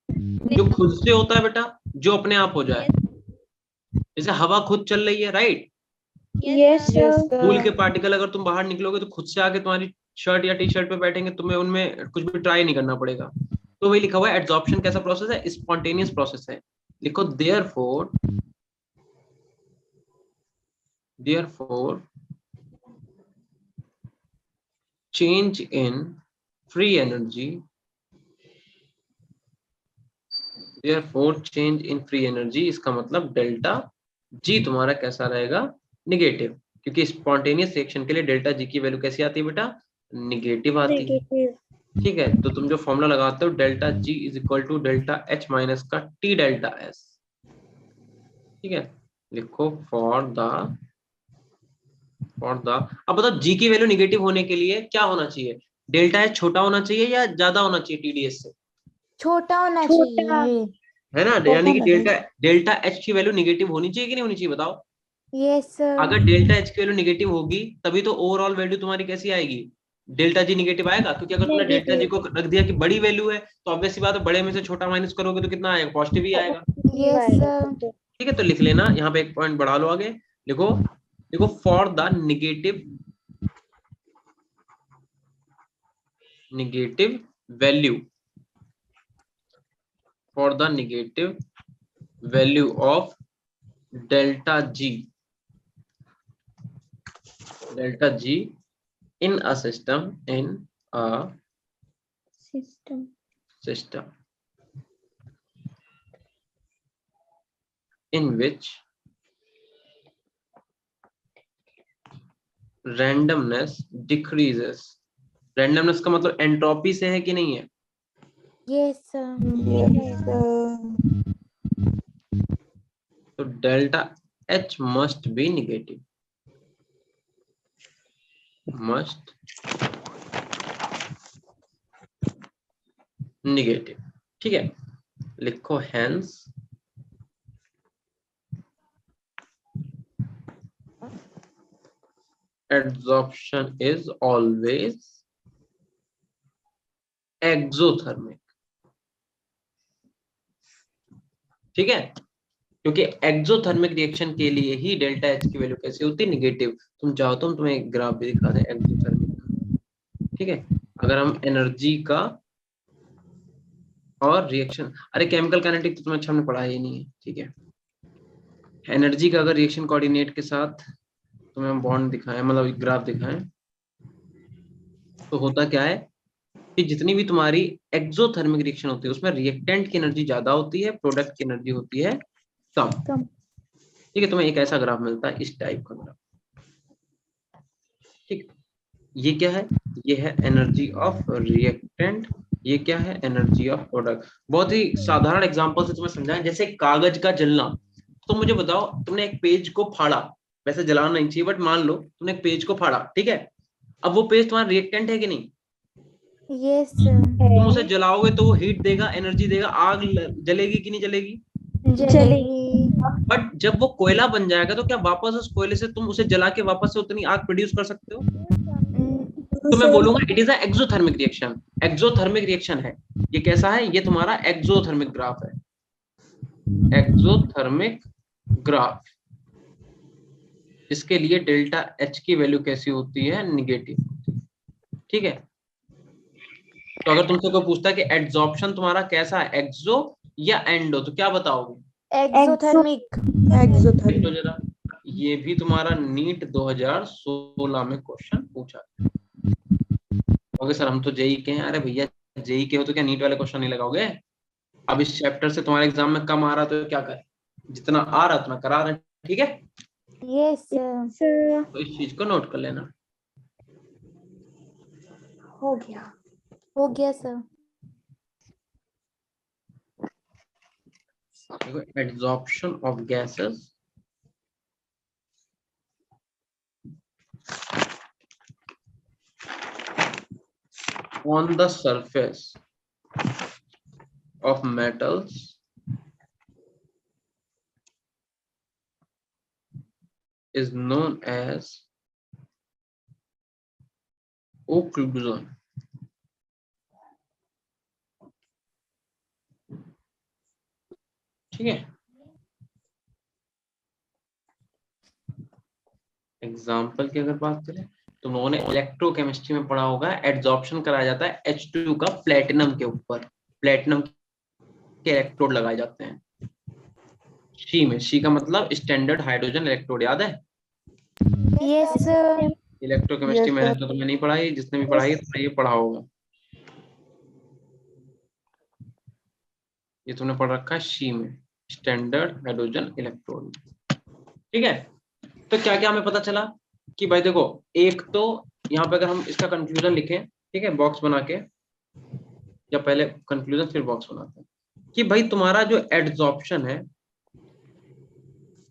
जो खुद से होता है बेटा, जो अपने आप हो जाए, जैसे हवा खुद चल रही है, राइट। Yes sir. फूल के पार्टिकल अगर तुम बाहर निकलोगे तो खुद से आके तुम्हारी शर्ट या टी शर्ट पे बैठेंगे, तुम्हें उनमें कुछ भी ट्राई नहीं करना पड़ेगा। तो वही लिखा हुआ है, एड्सॉर्प्शन कैसा प्रोसेस है, स्पॉन्टेनियस प्रोसेस है। लिखो therefore change in free energy, therefore change in free energy, इसका मतलब डेल्टा जी तुम्हारा कैसा रहेगा, निगेटिव, क्योंकि स्पॉन्टेनियस रिएक्शन के लिए डेल्टा जी की वैल्यू कैसी आती है बेटा, निगेटिव आती है, ठीक है। तो तुम जो फॉर्मूला लगाते हो delta G is equal to delta H minus का टी डेल्टा एस, ठीक है। लिखो फॉर द अब बताओ जी की वैल्यू निगेटिव होने के लिए क्या होना चाहिए, डेल्टा एच छोटा होना चाहिए या ज्यादा होना चाहिए टीडीएस से, छोटा होना चाहिए। है ना, यानी कि डेल्टा डेल्टा एच की वैल्यू निगेटिव होनी चाहिए कि नहीं होनी चाहिए, बताओ। Yes sir. अगर डेल्टा एच की वैल्यू निगेटिव होगी तभी तो ओवरऑल वैल्यू तुम्हारी कैसी आएगी, डेल्टा जी निगेटिव आएगा, क्योंकि अगर तुमने डेल्टा जी को रख दिया कि बड़ी वैल्यू है तो ऑब्वियस सी बात है, बड़े में से छोटा माइनस करोगे तो कितना आएगा, पॉजिटिव ही आएगा, यस सर। ठीक है। तो लिख लेना यहाँ पे, एक पॉइंट बढ़ा लो आगे, लिखो लिखो for the negative value, for the negative value of delta G in a system in which randomness decreases. randomness का मतलब एंट्रोपी से है कि नहीं है? Yes, sir. तो delta H must be negative. ठीक है, लिखो hence adsorption is always exothermic. ठीक है, क्योंकि एक्सोथर्मिक रिएक्शन के लिए ही डेल्टा H की वैल्यू कैसी होती है? निगेटिव। तुम चाहो तो हम तुम्हें एक ग्राफ भी दिखा दें एक्सोथर्मिक। ठीक है, अगर हम एनर्जी का और रिएक्शन, अरे केमिकल काइनेटिक्स तो तुम्हें अच्छा हमने पढ़ा ही नहीं है। ठीक है, एनर्जी का अगर रिएक्शन कोऑर्डिनेट के साथ तुम्हें हम बॉन्ड दिखाएं, मतलब ग्राफ दिखाएं, तो होता क्या है कि जितनी भी तुम्हारी एक्सोथर्मिक रिएक्शन होती है उसमें रिएक्टेंट की एनर्जी ज्यादा होती है, प्रोडक्ट की एनर्जी होती है कम। ठीक है, तुम्हें एक ऐसा ग्राफ मिलता है, इस टाइप का ग्राफ। ठीक, ये क्या है? ये है एनर्जी ऑफ रिएक्टेंट, ये क्या है? Energy of product. बहुत ही साधारण एग्जांपल से तुम्हें समझाएं, जैसे कागज का जलना। तो मुझे बताओ, तुमने एक पेज को फाड़ा, वैसे जलाना नहीं चाहिए बट मान लो तुमने एक पेज को फाड़ा, ठीक है, अब वो पेज तुम्हारा रिएक्टेंट है कि नहीं? Yes, sir. तुम उसे जलाओगे तो वो हीट देगा, एनर्जी देगा, आग जलेगी कि नहीं जलेगी? जलेगी। बट जब वो कोयला बन जाएगा तो क्या वापस उस कोयले से तुम उसे जला के वापस से उतनी आग प्रोड्यूस कर सकते हो? तो मैं बोलूंगा it is a exothermic reaction. Exothermic reaction है ये। कैसा है? ये तुम्हारा एक्सोथर्मिक ग्राफ है, एक्सोथर्मिक ग्राफ। इसके लिए डेल्टा H की वैल्यू कैसी होती है? निगेटिव। ठीक है, तो अगर तुमसे कोई पूछता है कि एड्सॉर्प्शन तुम्हारा कैसा है, एक्सो या एंडो, तो क्या बताओगे? एक्सोथर्मिक। तो जरा, ये भी तुम्हारा नीट 2016 में क्वेश्चन पूछा। ओके सर, हम तो जेई के हैं। अरे भैया, जेई के हो तो क्या नीट वाले क्वेश्चन नहीं लगाओगे? अब इस चैप्टर से तुम्हारे एग्जाम में कम आ रहा तो क्या करें, जितना आ रहा उतना करा रहे। ठीक है, यस सर। तो इस चीज को नोट कर लेना। हो गया सर। देखो, adsorption of gases on the surface of metals is known as occlusion. ठीक है, एग्जाम्पल की अगर बात करें, तुम लोगों ने इलेक्ट्रोकेमिस्ट्री में पढ़ा होगा, एड्सॉर्प्शन कराया जाता है H2 का प्लेटिनम के ऊपर। प्लेटिनम के इलेक्ट्रोड लगाए जाते हैं शी में। शी का मतलब स्टैंडर्ड हाइड्रोजन इलेक्ट्रोड, याद है? Yes sir. इलेक्ट्रोकेमिस्ट्री मैंने तो तुम्हें नहीं पढ़ाई, जिसने भी पढ़ाई तो ये पढ़ा होगा। ये तुमने पढ़ रखा है शी में, स्टैंडर्ड हाइड्रोजन इलेक्ट्रोड। ठीक है, तो क्या क्या हमें पता चला कि भाई देखो, एक तो यहाँ पे अगर हम इसका कंक्लूजन लिखें, ठीक है, बॉक्स बना के, या पहले कंक्लूजन फिर बॉक्स बनाते हैं, कि भाई तुम्हारा जो एड्सॉर्प्शन है,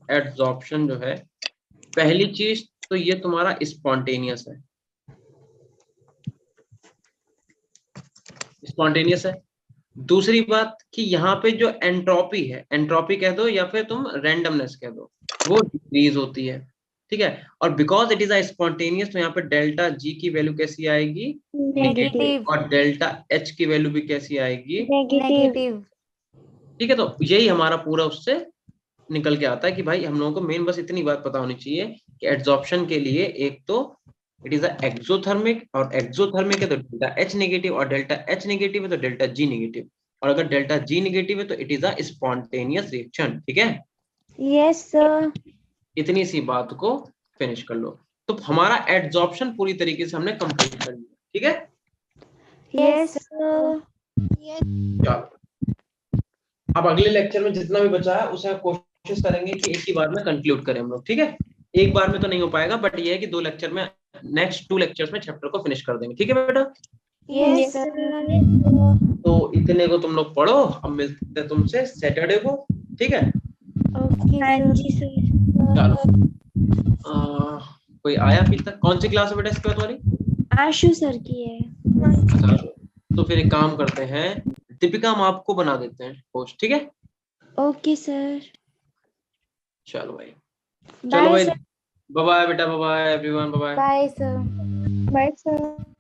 एड्सॉर्प्शन जो है, पहली चीज तो ये तुम्हारा स्पॉन्टेनियस है, स्पॉन्टेनियस है। दूसरी बात कि यहाँ पे जो एंट्रोपी है, एंट्रोपी कह दो या फिर तुम रैंडमनेस कह दो, वो डिक्रीज होती है। ठीक है, और because it is a spontaneous, तो यहाँ पे डेल्टा G की वैल्यू कैसी आएगी? नेगेटिव। और डेल्टा H की वैल्यू भी कैसी आएगी? नेगेटिव। ठीक है, तो यही हमारा पूरा उससे निकल के आता है कि भाई हम लोगों को मेन बस इतनी बात पता होनी चाहिए कि एड्सॉर्प्शन के लिए एक तो इट इज एक्सोथर्मिक, और एक्सोथर्मिक है तो डेल्टा H नेगेटिव, और डेल्टा H नेगेटिव है तो डेल्टा G नेगेटिव। और अगर डेल्टा जी निगेटिव है तो it is a spontaneous reaction. ठीक है, यस सर। इतनी सी बात को फिनिश कर लो। तो हमारा एड्सॉर्प्शन पूरी तरीके से हमने कंप्लीट कर लिया। ठीक है, यस सर। चलो अब अगले लेक्चर में जितना भी बचा है उसे कोशिश करेंगे कि एक ही बार में कंक्लूड करें हम लोग। ठीक है, एक बार में तो नहीं हो पाएगा, बट ये है कि 2 लेक्चर में, नेक्स्ट 2 लेक्चर्स में चैप्टर को फिनिश कर देंगे। ठीक है बेटा, यस Yes, सर। तो इतने को तुम लोग पढ़ो, अब मिलते हैं तुमसे सैटरडे को। ठीक है, ओके हाँ सर। जी सर। चलो कोई आया अभी तक? कौन सी क्लास है बेटा इसके बाद वाली? आशु सर की है। अच्छा, तो फिर एक काम करते हैं, दीपिका हम आपको बना देते हैं होस्ट। ठीक है, ओके सर। चलो भाई, चलो बाय भाई, सर। बाय बाय बेटा, bye bye everyone, bye bye. Bye sir. Bye sir.